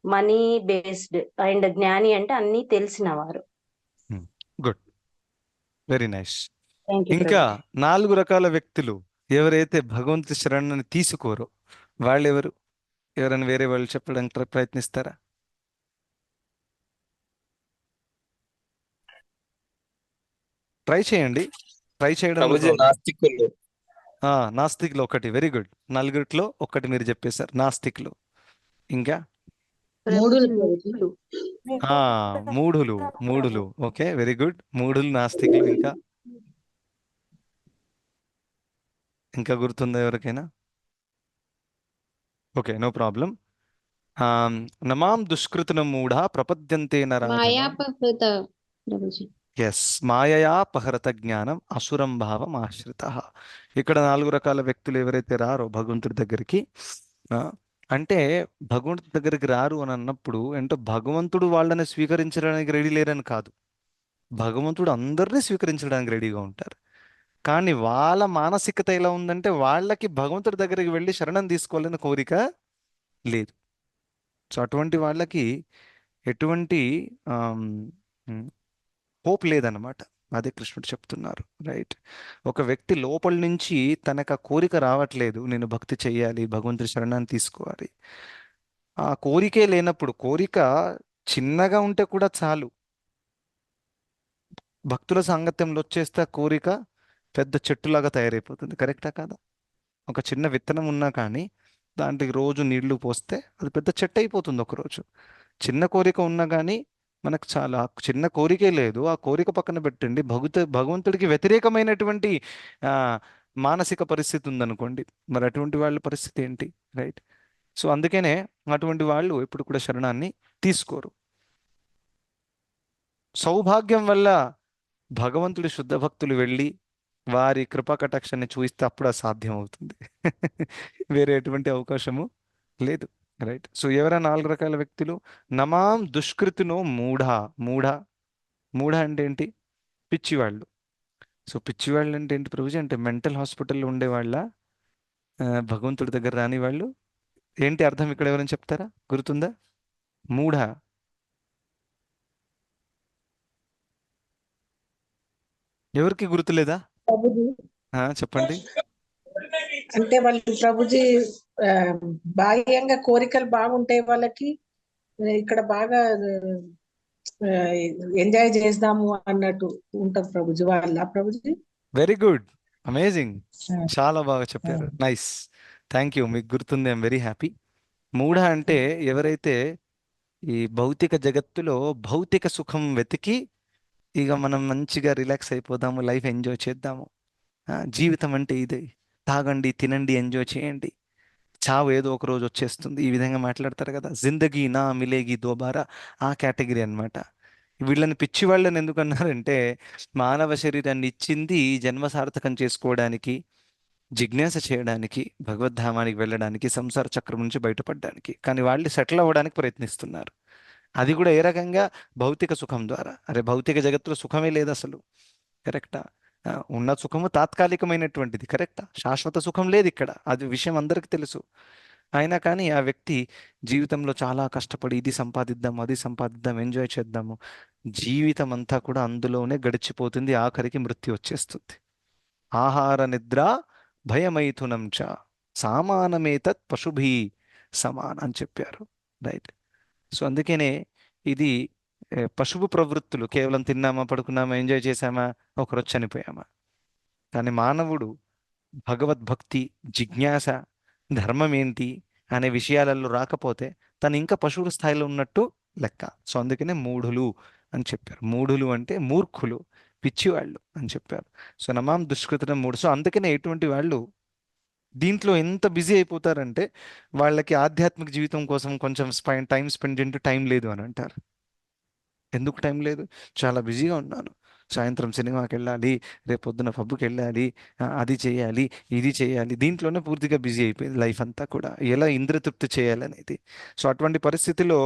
మనీ బేస్డ్, అండ్ జ్ఞాని అంటే అన్ని తెలిసిన వారు.
Good, very nice. ఇంకా 4 రకాల వ్యక్తులు ఎవరైతే భగవంతు శరణాన్ని తీసుకోరో వాళ్ళు ఎవరు? ఎవరైనా వేరే వాళ్ళు చెప్పడానికి ప్రయత్నిస్తారా? ట్రై చేయండి, ట్రై చేయడం. నాస్తికులు ఒకటి. Very good. 4 ఒకటి మీరు చెప్పేశారు, నాస్తికులు. ఇంకా మూఢులు. మూఢులు, ఓకే, వెరీ గుడ్. మూఢులు, నాస్తికులు. ఇంకా గుర్తుందా ఎవరికైనా? Okay, no problem. నమాం దుష్కృతిన మూఢ ప్రపద్యంతే ఎస్ మాయయా పహరత జ్ఞానం అసురం భావం ఆశ్రిత. ఇక్కడ 4 రకాల వ్యక్తులు ఎవరైతే రారో భగవంతుడి దగ్గరికి, అంటే భగవంతుడి దగ్గరికి రారు అని అన్నప్పుడు ఏంటో భగవంతుడు వాళ్ళని స్వీకరించడానికి రెడీ లేరని కాదు, భగవంతుడు అందరినీ స్వీకరించడానికి రెడీగా ఉంటారు. కానీ వాళ్ళ మానసికత ఎలా ఉందంటే వాళ్ళకి భగవంతుడి దగ్గరికి వెళ్ళి శరణం తీసుకోవాలని కోరిక లేదు. సో అటువంటి వాళ్ళకి ఎటువంటి హోప్ లేదన్నమాట. అదే కృష్ణుడు చెప్తున్నారు. రైట్. ఒక వ్యక్తి లోపల నుంచి తనకు ఆ కోరిక రావట్లేదు, నేను భక్తి చెయ్యాలి, భగవంతుడి శరణాన్ని తీసుకోవాలి, ఆ కోరికే లేనప్పుడు, కోరిక చిన్నగా ఉంటే కూడా చాలు, భక్తుల సాంగత్యంలో వచ్చేస్తే ఆ కోరిక పెద్ద చెట్టులాగా తయారైపోతుంది. కరెక్టా కాదా? ఒక చిన్న విత్తనం ఉన్నా కానీ దాంట్లోకి రోజు నీళ్లు పోస్తే అది పెద్ద చెట్టు అయిపోతుంది ఒకరోజు. చిన్న కోరిక ఉన్నా కానీ మనకు చాలా చిన్న కోరికే లేదు, ఆ కోరిక పక్కన పెట్టండి, భగవంతుడికి వ్యతిరేకమైనటువంటి ఆ మానసిక పరిస్థితి ఉందనుకోండి, మరి అటువంటి వాళ్ళ పరిస్థితి ఏంటి? రైట్. సో అందుకనే అటువంటి వాళ్ళు ఎప్పుడు కూడా శరణాన్ని తీసుకోరు. సౌభాగ్యం వల్ల భగవంతుడి శుద్ధ భక్తులు వెళ్ళి వారి కృపా కటాక్షాన్ని చూయిస్తే అప్పుడు అది సాధ్యం అవుతుంది. వేరే ఎటువంటి అవకాశము లేదు. రైట్. సో ఎవరా 4 రకాల వ్యక్తులు? నమాం దుష్కృతినో మూఢ. మూఢ, మూఢ అంటే ఏంటి? పిచ్చివాళ్ళు. సో పిచ్చివాళ్ళు అంటే ఏంటి ప్రభుజీ? అంటే మెంటల్ హాస్పిటల్లో ఉండేవాళ్ళ, భగవంతుడి దగ్గర రాని వాళ్ళు? ఏంటి అర్థం ఇక్కడ? ఎవరైనా చెప్తారా? గుర్తుందా? మూఢ ఎవరికి గుర్తులేదా? చెప్పండి.
అంటే వాళ్ళు ప్రభుజీ బాహ్యంగా కోరికలు బాగుంటాయి వాళ్ళకి, ఇక్కడ బాగా ఎంజాయ్ చేద్దాము అన్నట్టు ఉంటారు ప్రభుజీ వాళ్ళ. Prabhuji
very good. అమేజింగ్, చాలా బాగా చెప్పారు. Nice, thank you. మీకు గుర్తుంది, ఐఎమ్ వెరీ హ్యాపీ. మూఢ అంటే ఎవరైతే ఈ భౌతిక జగత్తులో భౌతిక సుఖం వెతికి ఇక మనం మంచిగా రిలాక్స్ అయిపోదాము, లైఫ్ ఎంజాయ్ చేద్దాము, జీవితం అంటే ఇదే, తాగండి తినండి ఎంజాయ్ చేయండి, చావు ఏదో ఒక రోజు వచ్చేస్తుంది, ఈ విధంగా మాట్లాడతారు కదా, జిందగీ నా మిలేగి దోబారా, ఆ కేటగిరీ అన్నమాట. వీళ్ళని పిచ్చి వాళ్ళని ఎందుకు అన్నారంటే మానవ శరీరాన్ని ఇచ్చింది జన్మ సార్థకం చేసుకోవడానికి, జిజ్ఞాస చేయడానికి, భగవద్ధామానికి వెళ్ళడానికి, సంసార చక్రం నుంచి బయటపడడానికి. కానీ వాళ్ళు సెటిల్ అవ్వడానికి ప్రయత్నిస్తున్నారు. అది కూడా ఏ రకంగా? భౌతిక సుఖం ద్వారా. అరే భౌతిక జగత్తులో సుఖమే లేదు అసలు, కరెక్టా? ఉన్న సుఖము తాత్కాలికమైనటువంటిది, కరెక్టా? శాశ్వత సుఖం లేదు ఇక్కడ, అది విషయం అందరికీ తెలుసు. అయినా కానీ ఆ వ్యక్తి జీవితంలో చాలా కష్టపడి ఇది సంపాదిద్దాం అది సంపాదిద్దాం ఎంజాయ్ చేద్దాము, జీవితం అంతా కూడా అందులోనే గడిచిపోతుంది, ఆఖరికి మృత్యు వచ్చేస్తుంది. ఆహార నిద్ర భయమైథునం చ సామానమేతత్ పశుభి సమాన అని చెప్పారు. రైట్. సో అందుకనే ఇది పశువు ప్రవృత్తులు, కేవలం తిన్నామా పడుకున్నామా ఎంజాయ్ చేసామా ఒకరోజు చనిపోయామా. కానీ మానవుడు భగవద్భక్తి, జిజ్ఞాస, ధర్మం ఏంటి అనే విషయాలలో రాకపోతే తను ఇంకా పశువుల స్థాయిలో ఉన్నట్టు లెక్క. సో అందుకనే మూఢులు అని చెప్పారు. మూఢులు అంటే మూర్ఖులు, పిచ్చివాళ్ళు అని చెప్పారు. సో నమాం దుష్కృతం మూడు. సో అందుకనే ఎటువంటి వాళ్ళు దీంట్లో ఎంత బిజీ అయిపోతారంటే వాళ్ళకి ఆధ్యాత్మిక జీవితం కోసం కొంచెం టైం స్పెండ్ చేయంటే టైం లేదు అని అంటారు. ఎందుకు టైం లేదు? చాలా బిజీగా ఉన్నాను, సాయంత్రం సినిమాకి వెళ్ళాలి, రేపు పొద్దున పబ్కి వెళ్ళాలి, అది చేయాలి ఇది చేయాలి, దీంట్లోనే పూర్తిగా బిజీ అయిపోయింది లైఫ్ అంతా కూడా, ఎలా ఇంద్రతృప్తి చేయాలనేది. సో అటువంటి పరిస్థితిలో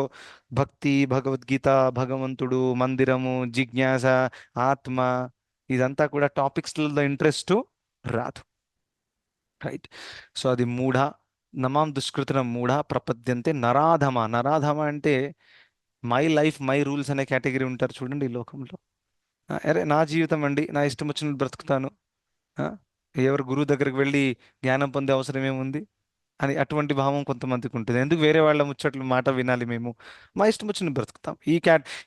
భక్తి, భగవద్గీత, భగవంతుడు, మందిరము, జిజ్ఞాస, ఆత్మ, ఇదంతా కూడా టాపిక్స్లలో ఇంట్రెస్ట్ రాదు. రైట్. సో అది మూఢ. నమాం దుష్కృతం మూఢ ప్రపద్యంతే నరాధమ. నరాధమ అంటే మై లైఫ్ మై రూల్స్ అనే కేటగిరీ ఉంటారు చూడండి ఈ లోకంలో. అరే నా జీవితం అండి, నా ఇష్టం వచ్చినట్టు బ్రతుకుతాను, ఆ, ఎవరు గురువు దగ్గరికి వెళ్ళి జ్ఞానం పొందే అవసరం ఏముంది అని అటువంటి భావం కొంతమందికి ఉంటుంది. ఎందుకు వేరే వాళ్ళ ముచ్చట్లు మాట వినాలి, మేము మా ఇష్టం వచ్చినట్టు బ్రతుకుతాం.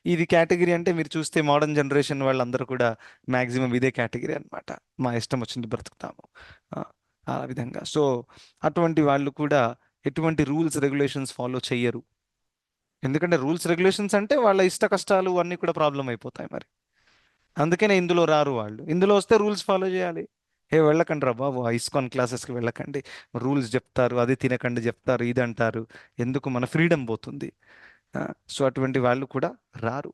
ఇది కేటగిరీ అంటే మీరు చూస్తే మోడర్న్ జనరేషన్ వాళ్ళందరూ కూడా మ్యాక్సిమం ఇదే కేటగిరీ అన్నమాట, మా ఇష్టం వచ్చినట్టు బ్రతుకుతాము, ఆ, ఆ విధంగా. సో అటువంటి వాళ్ళు కూడా ఎటువంటి రూల్స్ రెగ్యులేషన్స్ ఫాలో చెయ్యరు. ఎందుకంటే రూల్స్ రెగ్యులేషన్స్ అంటే వాళ్ళ ఇష్ట కష్టాలు అన్నీ కూడా ప్రాబ్లం అయిపోతాయి మరి. అందుకనే ఇందులో రారు వాళ్ళు. ఇందులో వస్తే రూల్స్ ఫాలో చేయాలి. వెళ్ళకండి రా బాబు ఆ ఇస్కాన్ క్లాసెస్కి వెళ్ళకండి, రూల్స్ చెప్తారు, అది తినకండి చెప్తారు, ఇది అంటారు, ఎందుకు మన ఫ్రీడమ్ పోతుంది. సో అటువంటి వాళ్ళు కూడా రారు.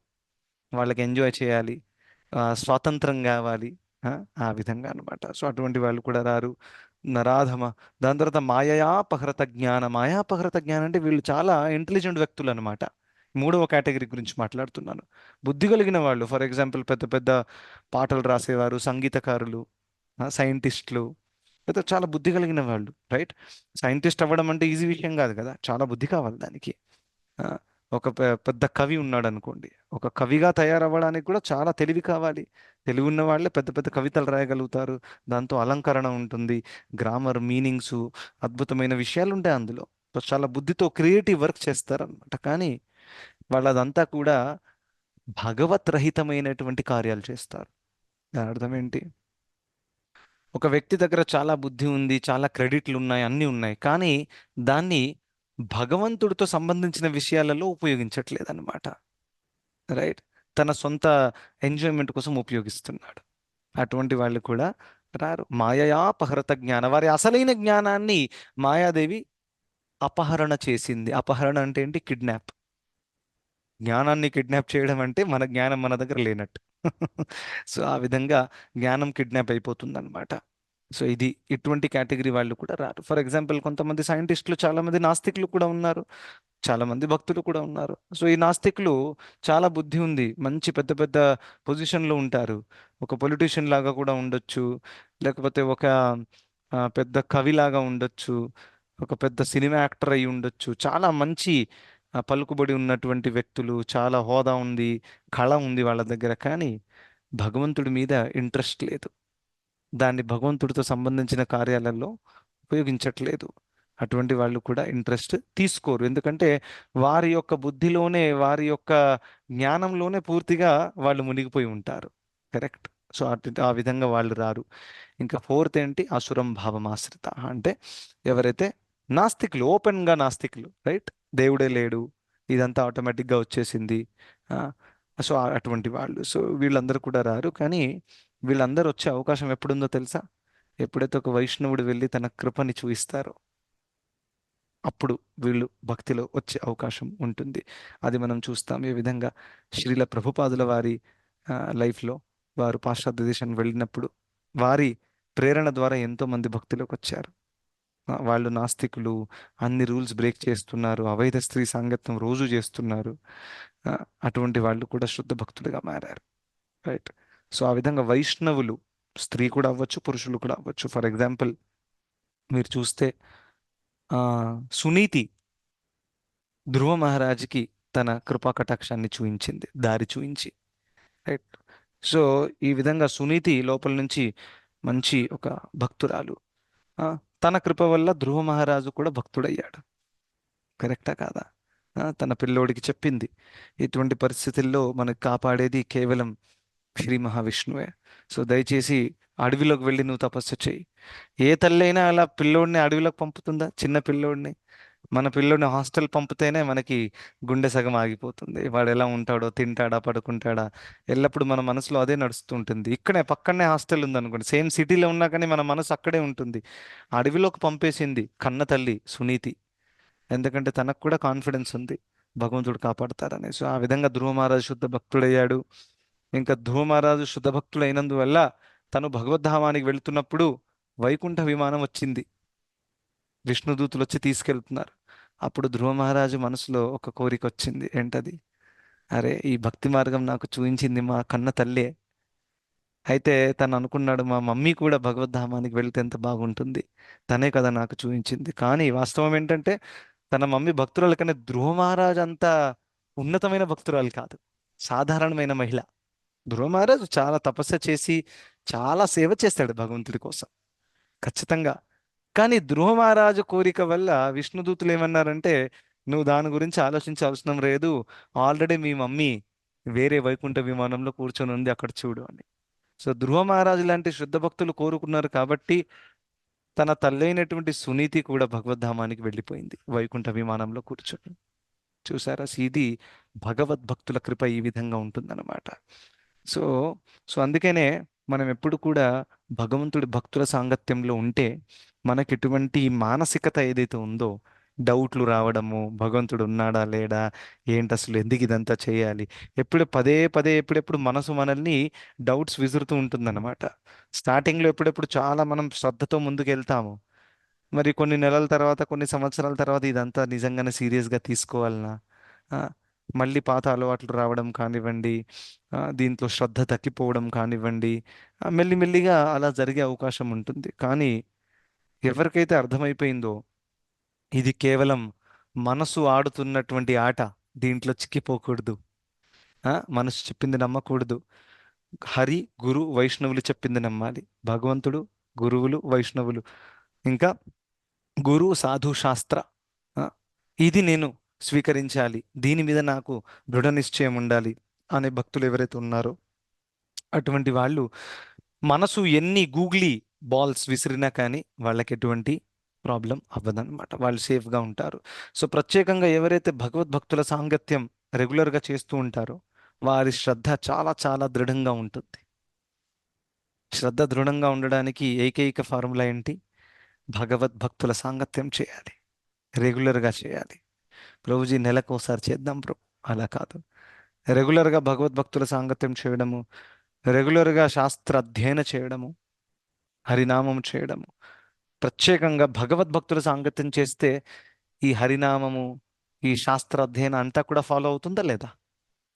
వాళ్ళకి ఎంజాయ్ చేయాలి, స్వాతంత్రం కావాలి, ఆ ఆ విధంగా అన్నమాట. సో అటువంటి వాళ్ళు కూడా రారు. నరాధమ. దాని తర్వాత మాయయాపహృత జ్ఞాన. మాయాపహృత జ్ఞానం అంటే వీళ్ళు చాలా ఇంటెలిజెంట్ వ్యక్తులు అనమాట. మూడవ కేటగిరీ గురించి మాట్లాడుతున్నాను. బుద్ధి కలిగిన వాళ్ళు, ఫర్ ఎగ్జాంపుల్ పెద్ద పెద్ద పాటలు రాసేవారు, సంగీతకారులు, సైంటిస్టులు, లేదా చాలా బుద్ధి కలిగిన వాళ్ళు. రైట్. సైంటిస్ట్ అవ్వడం అంటే ఈజీ విషయం కాదు కదా, చాలా బుద్ధి కావాలి దానికి. ఆ, ఒక పెద్ద కవి ఉన్నాడు అనుకోండి, ఒక కవిగా తయారవ్వడానికి కూడా చాలా తెలివి కావాలి. తెలివి ఉన్న వాళ్ళే పెద్ద పెద్ద కవితలు రాయగలుగుతారు. దాంతో అలంకరణ ఉంటుంది, గ్రామర్, మీనింగ్స్, అద్భుతమైన విషయాలు ఉంటాయి అందులో. సో చాలా బుద్ధితో క్రియేటివ్ వర్క్ చేస్తారు అనమాట. కానీ వాళ్ళదంతా కూడా భగవత్ రహితమైనటువంటి కార్యాలు చేస్తారు. దాని అర్థం ఏంటి? ఒక వ్యక్తి దగ్గర చాలా బుద్ధి ఉంది, చాలా క్రెడిట్లు ఉన్నాయి, అన్నీ ఉన్నాయి, కానీ దాన్ని భగవంతుడితో సంబంధించిన విషయాలలో ఉపయోగించట్లేదు అనమాట. రైట్. తన సొంత ఎంజాయ్మెంట్ కోసం ఉపయోగిస్తున్నాడు. అటువంటి వాళ్ళు కూడా రారు. మాయయాపహృత జ్ఞాన. వారి అసలైన జ్ఞానాన్ని మాయాదేవి అపహరణ చేసింది. అపహరణ అంటే ఏంటి? కిడ్నాప్. జ్ఞానాన్ని కిడ్నాప్ చేయడం అంటే మన జ్ఞానం మన దగ్గర లేనట్టు. సో ఆ విధంగా జ్ఞానం కిడ్నాప్ అయిపోతుంది అనమాట. సో ఇది ఇటువంటి కేటగిరీ వాళ్ళు కూడా రారు. ఫర్ ఎగ్జాంపుల్ కొంతమంది సైంటిస్టులు, చాలా మంది నాస్తికులు కూడా ఉన్నారు, చాలా మంది భక్తులు కూడా ఉన్నారు. సో ఈ నాస్తికులు చాలా బుద్ధి ఉంది, మంచి పెద్ద పెద్ద పొజిషన్లో ఉంటారు, ఒక పొలిటీషియన్ లాగా కూడా ఉండొచ్చు, లేకపోతే ఒక పెద్ద కవిలాగా ఉండొచ్చు, ఒక పెద్ద సినిమా యాక్టర్ అయి ఉండొచ్చు, చాలా మంచి పలుకుబడి ఉన్నటువంటి వ్యక్తులు, చాలా హోదా ఉంది, కళ ఉంది వాళ్ళ దగ్గర. కానీ భగవంతుడి మీద ఇంట్రెస్ట్ లేదు, దాన్ని భగవంతుడితో సంబంధించిన కార్యాలలో ఉపయోగించట్లేదు. అటువంటి వాళ్ళు కూడా ఇంట్రెస్ట్ తీసుకోరు. ఎందుకంటే వారి యొక్క బుద్ధిలోనే, వారి యొక్క జ్ఞానంలోనే పూర్తిగా వాళ్ళు మునిగిపోయి ఉంటారు. కరెక్ట్. సో ఆ విధంగా వాళ్ళు రారు. ఇంకా ఫోర్త్ ఏంటి, అసురం భావమాశ్రిత అంటే ఎవరైతే నాస్తికులు, ఓపెన్గా నాస్తికులు, రైట్, దేవుడే లేడు, ఇదంతా ఆటోమేటిక్గా వచ్చేసింది, ఆ, సో అటువంటి వాళ్ళు, సో వీళ్ళందరూ కూడా రారు. కానీ వీళ్ళందరూ వచ్చే అవకాశం ఎప్పుడుందో తెలుసా? ఎప్పుడైతే ఒక వైష్ణవుడు వెళ్ళి తన కృపని చూపిస్తారో అప్పుడు వీళ్ళు భక్తిలో వచ్చే అవకాశం ఉంటుంది. అది మనం చూస్తాం ఏ విధంగా శ్రీల ప్రభుపాదుల వారి లైఫ్లో వారు పాశ్చాత్య దేశానికి వెళ్ళినప్పుడు వారి ప్రేరణ ద్వారా ఎంతో మంది భక్తిలోకి వచ్చారు. వాళ్ళు నాస్తికులు, అన్ని రూల్స్ బ్రేక్ చేస్తున్నారు, అవైధ స్త్రీ సాంగత్యం రోజు చేస్తున్నారు, ఆ, అటువంటి వాళ్ళు కూడా శుద్ధ భక్తులుగా మారారు, రైట్. సో ఆ విధంగా వైష్ణవులు స్త్రీ కూడా అవ్వచ్చు, పురుషులు కూడా అవ్వచ్చు. ఫర్ ఎగ్జాంపుల్ మీరు చూస్తే ఆ సునీతి ధ్రువ మహారాజుకి తన కృపా కటాక్షాన్ని చూయించింది, దారి చూయించి, రైట్. సో ఈ విధంగా సునీతి లోపల నుంచి మంచి ఒక భక్తురాలు, ఆ, తన కృప వల్ల ధ్రువ మహారాజు కూడా భక్తుడయ్యాడు. కరెక్టా కాదా? తన పిల్లోడికి చెప్పింది, ఇటువంటి పరిస్థితుల్లో మనకు కాపాడేది కేవలం శ్రీ మహావిష్ణువే. సో దయచేసి అడవిలోకి వెళ్ళి నువ్వు తపస్సు చేయి. ఏ తల్లి అయినా అలా పిల్లోడిని అడవిలోకి పంపుతుందా? చిన్న పిల్లోడిని, మన పిల్లోడిని హాస్టల్ పంపితేనే మనకి గుండె సగం ఆగిపోతుంది. వాడు ఎలా ఉంటాడో, తింటాడా, పడుకుంటాడా, ఎల్లప్పుడు మన మనసులో అదే నడుస్తూ ఉంటుంది. ఇక్కడే పక్కనే హాస్టల్ ఉందనుకోండి, సేమ్ సిటీలో ఉన్నా కానీ మన మనసు అక్కడే ఉంటుంది. అడవిలోకి పంపేసింది కన్న తల్లి సునీతి, ఎందుకంటే తనకు కూడా కాన్ఫిడెన్స్ ఉంది భగవంతుడు కాపాడతారని. సో ఆ విధంగా ధ్రువ మహారాజు శుద్ధ భక్తుడయ్యాడు. ఇంకా ధ్రువ మహారాజు శుద్ధ భక్తుడు అయినందువల్ల తను భగవద్ధామానికి వెళుతున్నప్పుడు వైకుంఠ విమానం వచ్చింది, విష్ణుదూతులు వచ్చి తీసుకెళ్తున్నారు. అప్పుడు ధ్రువ మహారాజు మనసులో ఒక కోరిక వచ్చింది, ఏంటది? అరే, ఈ భక్తి మార్గం నాకు చూపించింది మా కన్న తల్లే. అయితే తను అనుకున్నాడు, మా మమ్మీ కూడా భగవద్ధామానికి వెళ్తే ఎంత బాగుంటుంది, తనే కదా నాకు చూపించింది. కానీ వాస్తవం ఏంటంటే తన మమ్మీ భక్తురాలు, కానీ ధ్రువ మహారాజు అంత ఉన్నతమైన భక్తురాలు కాదు, సాధారణమైన మహిళ. ధ్రువ మహారాజు చాలా తపస్సు చేసి చాలా సేవ చేస్తాడు భగవంతుడి కోసం, ఖచ్చితంగా. కానీ ధ్రువ మహారాజు కోరిక వల్ల విష్ణుదూతులు ఏమన్నారంటే, నువ్వు దాని గురించి ఆలోచించాల్సిన లేదు, ఆల్రెడీ మీ మమ్మీ వేరే వైకుంఠ విమానంలో కూర్చొని ఉంది, అక్కడ చూడు అని. సో ధ్రువ మహారాజు లాంటి శుద్ధ భక్తులు కోరుకున్నారు కాబట్టి తన తల్లైనటువంటి సునీతి కూడా భగవద్ధామానికి వెళ్ళిపోయింది వైకుంఠ విమానంలో కూర్చొని. చూసారా, ఇది భగవద్భక్తుల కృప ఈ విధంగా ఉంటుందన్నమాట. సో సో అందుకనే మనం ఎప్పుడు కూడా భగవంతుడి భక్తుల సాంగత్యంలో ఉంటే మనకి ఎటువంటి మానసికత ఏదైతే ఉందో, డౌట్లు రావడము, భగవంతుడు ఉన్నాడా లేడా, ఏంటి అసలు, ఎందుకు ఇదంతా చేయాలి, ఎప్పుడు పదే పదే ఎప్పుడెప్పుడు మనసు మనల్ని డౌట్స్ విసురుతూ ఉంటుందన్నమాట. స్టార్టింగ్లో ఎప్పుడెప్పుడు చాలా మనం శ్రద్ధతో ముందుకు వెళ్తాము, మరి కొన్ని నెలల తర్వాత, కొన్ని సంవత్సరాల తర్వాత ఇదంతా నిజంగానే సీరియస్గా తీసుకోవాలనా, ఆ, మళ్ళీ పాత అలవాట్లు రావడం కానివ్వండి, దీంట్లో శ్రద్ధ తగ్గిపోవడం కానివ్వండి, మెల్లిమెల్లిగా అలా జరిగే అవకాశం ఉంటుంది. కానీ ఎవరికైతే అర్థమైపోయిందో ఇది కేవలం మనసు ఆడుతున్నటువంటి ఆట, దీంట్లో చిక్కిపోకూడదు, మనసు చెప్పింది నమ్మకూడదు, హరి గురు వైష్ణవులు చెప్పింది నమ్మాలి. భగవంతుడు, గురువులు, వైష్ణవులు, ఇంకా గురు సాధు శాస్త్ర, ఆ, ఇది నేను స్వీకరించాలి, దీని మీద నాకు దృఢ నిశ్చయం ఉండాలి అనే భక్తులు ఎవరైతే ఉన్నారో అటువంటి వాళ్ళు మనసు ఎన్ని గూగ్లీ బాల్స్ విసిరినా కానీ వాళ్ళకి ఎటువంటి ప్రాబ్లం అవ్వదన్నమాట, వాళ్ళు సేఫ్గా ఉంటారు. సో ప్రత్యేకంగా ఎవరైతే భగవద్భక్తుల సాంగత్యం రెగ్యులర్గా చేస్తూ ఉంటారో వారి శ్రద్ధ చాలా చాలా దృఢంగా ఉంటుంది. శ్రద్ధ దృఢంగా ఉండడానికి ఏకైక ఫార్ములా ఏంటి? భగవద్భక్తుల సాంగత్యం చేయాలి, రెగ్యులర్గా చేయాలి. ప్రభుజీ నెలకు ఒకసారి చేద్దాం ప్రభు, అలా కాదు. రెగ్యులర్గా భగవద్భక్తుల సాంగత్యం చేయడము, రెగ్యులర్గా శాస్త్ర అధ్యయన చేయడము, హరినామం చేయడము, ప్రత్యేకంగా భగవద్భక్తుల సాంగత్యం చేస్తే ఈ హరినామము, ఈ శాస్త్ర అధ్యయనం అంతా కూడా ఫాలో అవుతుందా లేదా?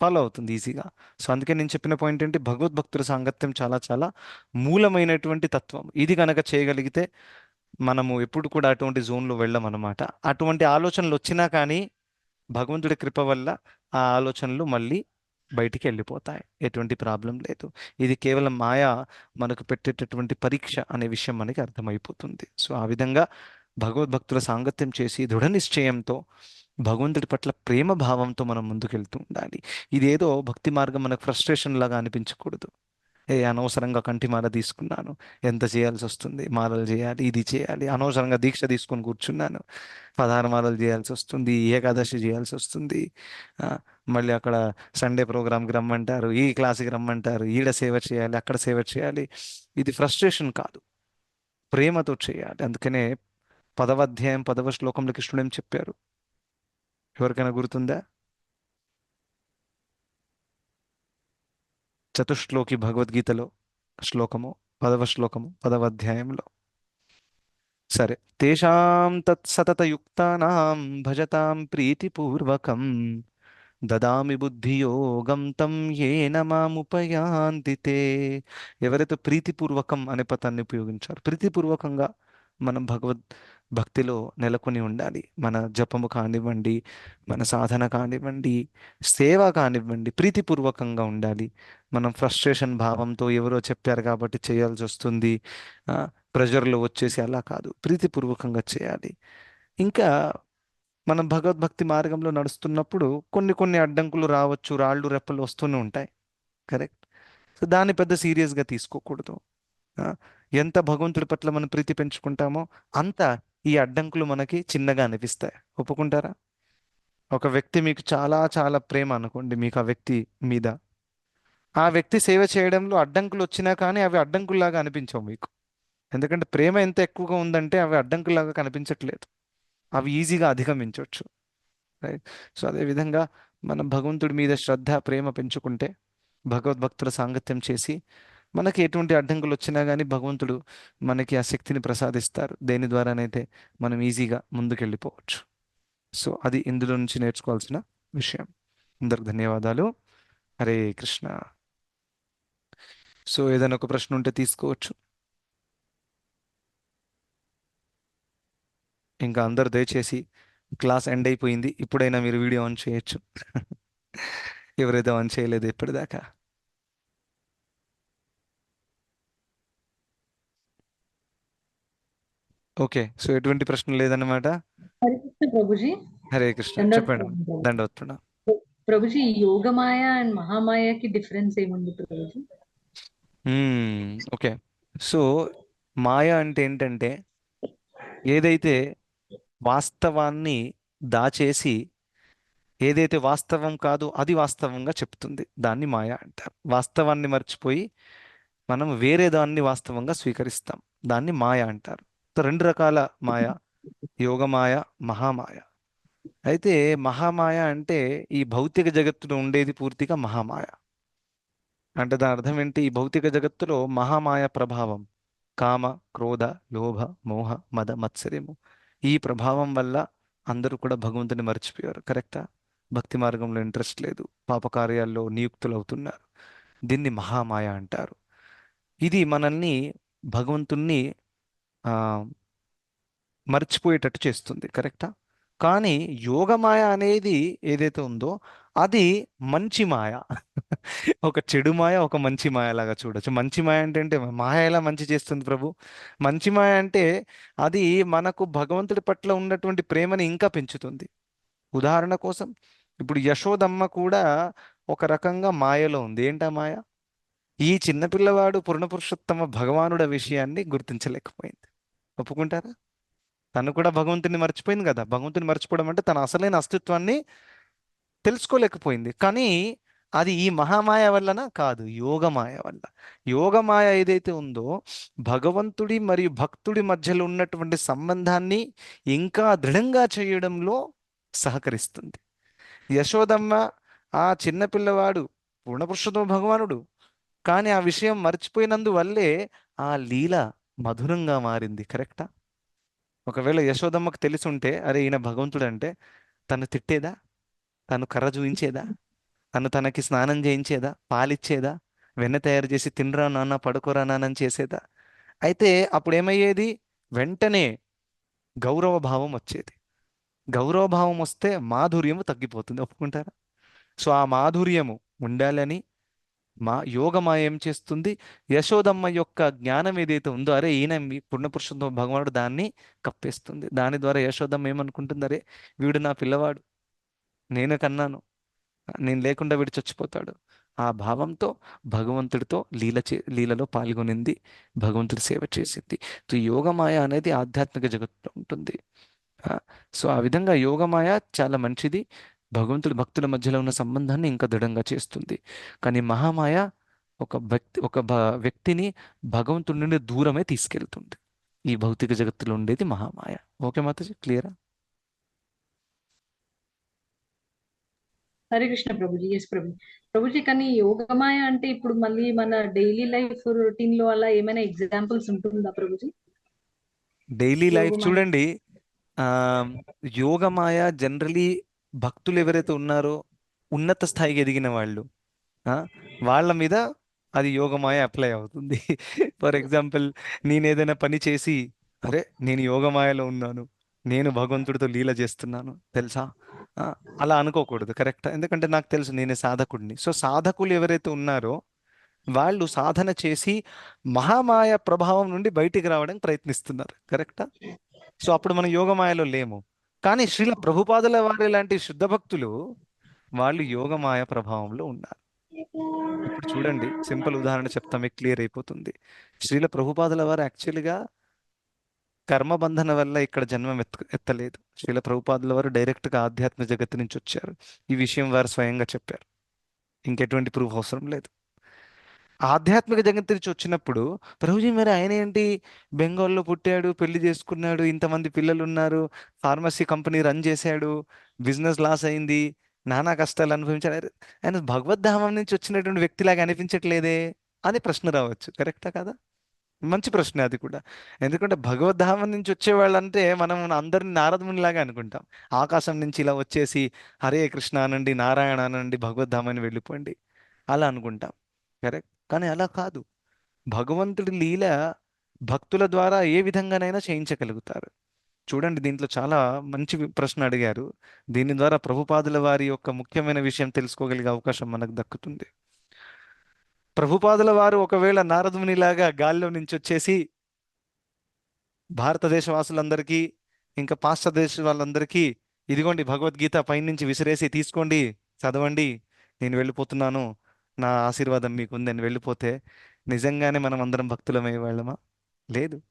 ఫాలో అవుతుంది ఈజీగా. సో అందుకే నేను చెప్పిన పాయింట్ ఏంటి, భగవద్భక్తుల సాంగత్యం చాలా చాలా మూలమైనటువంటి తత్వం. ఇది కనుక చేయగలిగితే మనము ఎప్పుడు కూడా అటువంటి జోన్లో వెళ్ళమన్నమాట. అటువంటి ఆలోచనలు వచ్చినా కానీ భగవంతుడి కృప వల్ల ఆ ఆలోచనలు మళ్ళీ బయటికి వెళ్ళిపోతాయి, ఎటువంటి ప్రాబ్లం లేదు. ఇది కేవలం మాయా మనకు పెట్టేటటువంటి పరీక్ష అనే విషయం మనకి అర్థమైపోతుంది. సో ఆ విధంగా భగవద్భక్తుల సాంగత్యం చేసి దృఢ నిశ్చయంతో భగవంతుడి పట్ల ప్రేమ భావంతో మనం ముందుకెళ్తూ ఉండాలి. ఇదేదో భక్తి మార్గం మనకు ఫ్రస్ట్రేషన్ లాగా అనిపించకూడదు. అనవసరంగా కంటి మాల తీసుకున్నాను, ఎంత చేయాల్సి వస్తుంది, మాలలు చేయాలి, ఇది చేయాలి, అనవసరంగా దీక్ష తీసుకొని కూర్చున్నాను, 16 మాలలు చేయాల్సి వస్తుంది, ఏకాదశి చేయాల్సి వస్తుంది, ఆ, మళ్ళీ అక్కడ సండే ప్రోగ్రామ్కి రమ్మంటారు, ఈ క్లాస్కి రమ్మంటారు, ఈడ సేవ చేయాలి, అక్కడ సేవ చేయాలి. ఇది ఫ్రస్ట్రేషన్ కాదు, ప్రేమతో చేయాలి. అందుకనే 10వ అధ్యాయం 10వ శ్లోకంలో కృష్ణుడు ఏం చెప్పారు? ఎవరికైనా గుర్తుందా? చతుశ్లోకి భగవద్గీతలో శ్లోకము, 10వ శ్లోకము 10వ అధ్యాయంలో. సరే. తేషాం తత్సతతయుక్తానాం భజతాం ప్రీతిపూర్వకం దదామి బుద్ధియోగం తం ఏన మాముపయాంతి తే. ఎవరైతే ప్రీతిపూర్వకం అనే పదాన్ని ఉపయోగించారు, ప్రీతిపూర్వకంగా మనం భక్తిలో నెలకొని ఉండాలి. మన జపము కానివ్వండి, మన సాధన కానివ్వండి, సేవ కానివ్వండి, ప్రీతిపూర్వకంగా ఉండాలి. మనం ఫ్రస్ట్రేషన్ భావంతో ఎవరో చెప్పారు కాబట్టి చేయాల్సి వస్తుంది, ప్రెషర్లో వచ్చేసి అలా కాదు, ప్రీతిపూర్వకంగా చేయాలి. ఇంకా మనం భగవద్భక్తి మార్గంలో నడుస్తున్నప్పుడు కొన్ని కొన్ని అడ్డంకులు రావచ్చు, రాళ్ళు రెప్పలు వస్తూనే ఉంటాయి. కరెక్ట్. సో దాన్ని పెద్ద సీరియస్గా తీసుకోకూడదు. ఆ, ఎంత భగవంతుడి పట్ల మనం ప్రీతి పెంచుకుంటామో అంత ఈ అడ్డంకులు మనకి చిన్నగా అనిపిస్తాయి. ఒప్పుకుంటారా? ఒక వ్యక్తి మీకు చాలా చాలా ప్రేమ అనుకోండి, మీకు ఆ వ్యక్తి మీద, ఆ వ్యక్తి సేవ చేయడంలో అడ్డంకులు వచ్చినా కానీ అవి అడ్డంకుల్లాగా అనిపించవు మీకు. ఎందుకంటే ప్రేమ ఎంత ఎక్కువగా ఉందంటే అవి అడ్డంకుల్లాగా కనిపించట్లేదు, అవి ఈజీగా అధిగమించవచ్చు. రైట్. సో అదేవిధంగా మనం భగవంతుడి మీద శ్రద్ధ ప్రేమ పెంచుకుంటే, భగవద్భక్తుల సాంగత్యం చేసి, మనకి ఎటువంటి అడ్డంకులు వచ్చినా కానీ భగవంతుడు మనకి ఆ శక్తిని ప్రసాదిస్తారు, దేని ద్వారానైతే మనం ఈజీగా ముందుకెళ్ళిపోవచ్చు. సో అది ఇందులో నుంచి నేర్చుకోవాల్సిన విషయం. అందరికి ధన్యవాదాలు. హరే కృష్ణ. సో ఏదైనా ఒక ప్రశ్న ఉంటే తీసుకోవచ్చు. ఇంకా అందరు దయచేసి, క్లాస్ ఎండ్ అయిపోయింది, ఇప్పుడైనా మీరు వీడియో ఆన్ చేయొచ్చు. ఎవరైతే ఆన్ చేయలేదు ఇప్పటిదాకా. ఓకే. సో ఎటువంటి ప్రశ్న లేదన్నమాట.
హరే కృష్ణ ప్రభుజీ.
హరే కృష్ణ.
దండవత్
చెప్పండి.
ప్రణామం ప్రభు.
దండవత్తున్నా.
ప్రభుజీ, యోగమాయ అండ్ మహామాయకి డిఫరెన్స్ ఏముంది ప్రభుజీ?
ఓకే. సో మాయ అంటే ఏంటంటే, ఏదైతే వాస్తవాన్ని దాచేసి, ఏదైతే వాస్తవం కాదో అది వాస్తవంగా చెప్తుంది, దాన్ని మాయ అంటారు. వాస్తవాన్ని మర్చిపోయి మనం వేరే దాన్ని వాస్తవంగా స్వీకరిస్తాం, దాన్ని మాయ అంటారు. సో 2 రకాల మాయ, యోగమాయ, మహామాయ. అయితే మహామాయ అంటే ఈ భౌతిక జగత్తులో ఉండేది పూర్తిగా మహామాయ. అంటే దాని అర్థం ఏంటి? ఈ భౌతిక జగత్తులో మహామాయ ప్రభావం, కామ, క్రోధ, లోభ, మోహ, మద, మత్సర్యము, ఈ ప్రభావం వల్ల అందరూ కూడా భగవంతుని మర్చిపోయారు. కరెక్టా? భక్తి మార్గంలో ఇంట్రెస్ట్ లేదు, పాపకార్యాల్లో నియుక్తులు అవుతున్నారు. దీన్ని మహామాయ అంటారు. ఇది మనల్ని భగవంతుణ్ణి ఆ, మర్చిపోయేటట్టు చేస్తుంది. కరెక్టా? కానీ యోగమాయ అనేది ఏదైతే ఉందో అది మంచి మాయ. ఒక చెడు మాయ, ఒక మంచి మాయ లాగా చూడొచ్చు. మంచి మాయ అంటే మాయ ఎలా మంచి చేస్తుంది ప్రభు? మంచి మాయ అంటే అది మనకు భగవంతుడి పట్ల ఉన్నటువంటి ప్రేమని ఇంకా పెంచుతుంది. ఉదాహరణ కోసం, ఇప్పుడు యశోదమ్మ కూడా ఒక రకంగా మాయలో ఉంది. ఏంటా మాయ? ఈ చిన్నపిల్లవాడు పూర్ణపురుషోత్తమ భగవానుడ విషయాన్ని గుర్తించలేకపోయింది. ఒప్పుకుంటారా? తను కూడా భగవంతుని మర్చిపోయింది కదా. భగవంతుని మర్చిపోవడం అంటే తన అసలైన అస్తిత్వాన్ని తెలుసుకోలేకపోయింది. కానీ అది ఈ మహామాయ వల్లన కాదు, యోగమాయ వల్ల. యోగమాయ ఏదైతే ఉందో భగవంతుడి మరియు భక్తుడి మధ్యలో ఉన్నటువంటి సంబంధాన్ని ఇంకా దృఢంగా చేయడంలో సహకరిస్తుంది. యశోదమ్మ ఆ చిన్నపిల్లవాడు పూర్ణపురుషోత్తమ భగవానుడు, కానీ ఆ విషయం మర్చిపోయినందువల్లే ఆ లీల మధురంగా మారింది. కరెక్టా? ఒకవేళ యశోదమ్మకు తెలిసి ఉంటే, అరే ఈయన భగవంతుడు అంటే, తను తిట్టేదా? తను కర్ర చూయించేదా? తనకి స్నానం చేయించేదా? పాలిచ్చేదా? వెన్న తయారు చేసి తినరా నాన్న, పడుకోరా నాన్న అని చేసేదా? అయితే అప్పుడు ఏమయ్యేది? వెంటనే గౌరవ భావం వచ్చేది. గౌరవ భావం వస్తే మాధుర్యము తగ్గిపోతుంది. ఒప్పుకుంటారా? సో ఆ మాధుర్యము ఉండాలని యోగమాయ ఏం చేస్తుంది? యశోదమ్మ యొక్క జ్ఞానం ఏదైతే ఉందో, అరే ఈయన మీ పుణ్యపురుషోత్తమ భగవానుడు, దాన్ని కప్పేస్తుంది. దాని ద్వారా యశోదమ్మ ఏమనుకుంటుంది? అరే వీడు నా పిల్లవాడు, నేను కన్నాను, నేను లేకుండా వీడు చచ్చిపోతాడు, ఆ భావంతో భగవంతుడితో లీలలో పాల్గొనింది, భగవంతుడి సేవ చేసింది. సో యోగమాయ అనేది ఆధ్యాత్మిక జగత్తులో ఉంటుంది. ఆ, సో ఆ విధంగా యోగమాయ చాలా మంచిది, భగవంతుడి భక్తుల మధ్యలో ఉన్న సంబంధాన్ని ఇంకా దృఢంగా చేస్తుంది. కానీ మహామాయ ఒక వ్యక్తిని భగవంతుడి నుండి దూరమే తీసుకెళ్తుంది. ఈ భౌతిక జగత్తులో ఉండేది మహామాయ. ఓకే మాతాజీ, క్లియరా?
హరే కృష్ణ ప్రభుజీ. ఎస్ ప్రభుజీ. ప్రభుజీ, కానీ యోగమాయ అంటే ఇప్పుడు మళ్ళీ మన డైలీ లైఫ్ రొటీన్ లో అలా ఏమైనా ఎగ్జాంపుల్స్ ఉంటుందా ప్రభుజీ?
Daily life
Yogamaya.
చూడండి. ఆ యోగమాయ జనరలీ భక్తులు ఎవరైతే ఉన్నారో ఉన్నత స్థాయికి ఎదిగిన వాళ్ళు, ఆ, వాళ్ళ మీద అది యోగమాయ అప్లై అవుతుంది. ఫర్ ఎగ్జాంపుల్, నేను ఏదైనా పని చేసి, అరే నేను యోగమాయలో ఉన్నాను, నేను భగవంతుడితో లీల చేస్తున్నాను తెలుసా, ఆ, అలా అనుకోకూడదు. కరెక్టా? ఎందుకంటే నాకు తెలుసు నేనే సాధకుడిని. సో సాధకులు ఎవరైతే ఉన్నారో వాళ్ళు సాధన చేసి మహామాయ ప్రభావం నుండి బయటికి రావడానికి ప్రయత్నిస్తున్నారు. కరెక్టా? సో అప్పుడు మనం యోగమాయలో లేము. కానీ శ్రీల ప్రభుపాదుల వారి లాంటి శుద్ధ భక్తులు వాళ్ళు యోగమాయ ప్రభావంలో ఉన్నారు. ఇప్పుడు చూడండి, సింపుల్ ఉదాహరణ చెప్తా, మీకు క్లియర్ అయిపోతుంది. శ్రీల ప్రభుపాదుల వారు యాక్చువల్గా కర్మబంధన వల్ల ఇక్కడ జన్మం ఎత్తలేదు. శ్రీల ప్రభుపాదుల వారు డైరెక్ట్గా ఆధ్యాత్మ జగత్తు నుంచి వచ్చారు. ఈ విషయం వారు స్వయంగా చెప్పారు. ఇంకెటువంటి ప్రూఫ్ అవసరం లేదు. ఆధ్యాత్మిక జగత్తు నుంచి వచ్చినప్పుడు ప్రభుజీ మరి ఆయన ఏంటి బెంగాల్లో పుట్టాడు, పెళ్లి చేసుకున్నాడు, ఇంతమంది పిల్లలు ఉన్నారు, ఫార్మసీ కంపెనీ రన్ చేశాడు, బిజినెస్ లాస్ అయింది, నానా కష్టాలు అనుభవించాడు, అరే, ఆయన భగవద్ధామం నుంచి వచ్చినటువంటి వ్యక్తిలాగా అనిపించట్లేదే అని ప్రశ్న రావచ్చు. కరెక్టా కదా? మంచి ప్రశ్న అది కూడా. ఎందుకంటే భగవద్ధామం నుంచి వచ్చేవాళ్ళంటే మనం అందరిని నారదమునిలాగా అనుకుంటాం. ఆకాశం నుంచి ఇలా వచ్చేసి హరే కృష్ణ అనండి, నారాయణ అనండి, భగవద్ధామాన్ని వెళ్ళిపోండి అలా అనుకుంటాం. కరెక్ట్? కానీ అలా కాదు. భగవంతుడి లీల భక్తుల ద్వారా ఏ విధంగానైనా చేయించగలుగుతారు. చూడండి, దీంట్లో చాలా మంచి ప్రశ్న అడిగారు. దీని ద్వారా ప్రభుపాదుల వారి యొక్క ముఖ్యమైన విషయం తెలుసుకోగలిగే అవకాశం మనకు దక్కుతుంది. ప్రభుపాదుల వారు ఒకవేళ నారదునిలాగా గాల్లో నుంచి వచ్చేసి భారతదేశ వాసులందరికీ ఇంకా పాశ్చాత్య దేశ వాళ్ళందరికీ ఇదిగోండి భగవద్గీత పైనుంచి విసిరేసి తీసుకోండి, చదవండి, నేను వెళ్ళిపోతున్నాను, నా ఆశీర్వాదం మీకుంది అని వెళ్ళిపోతే నిజంగానే మనం అందరం భక్తులమయ్యే వాళ్ళమా? లేదు.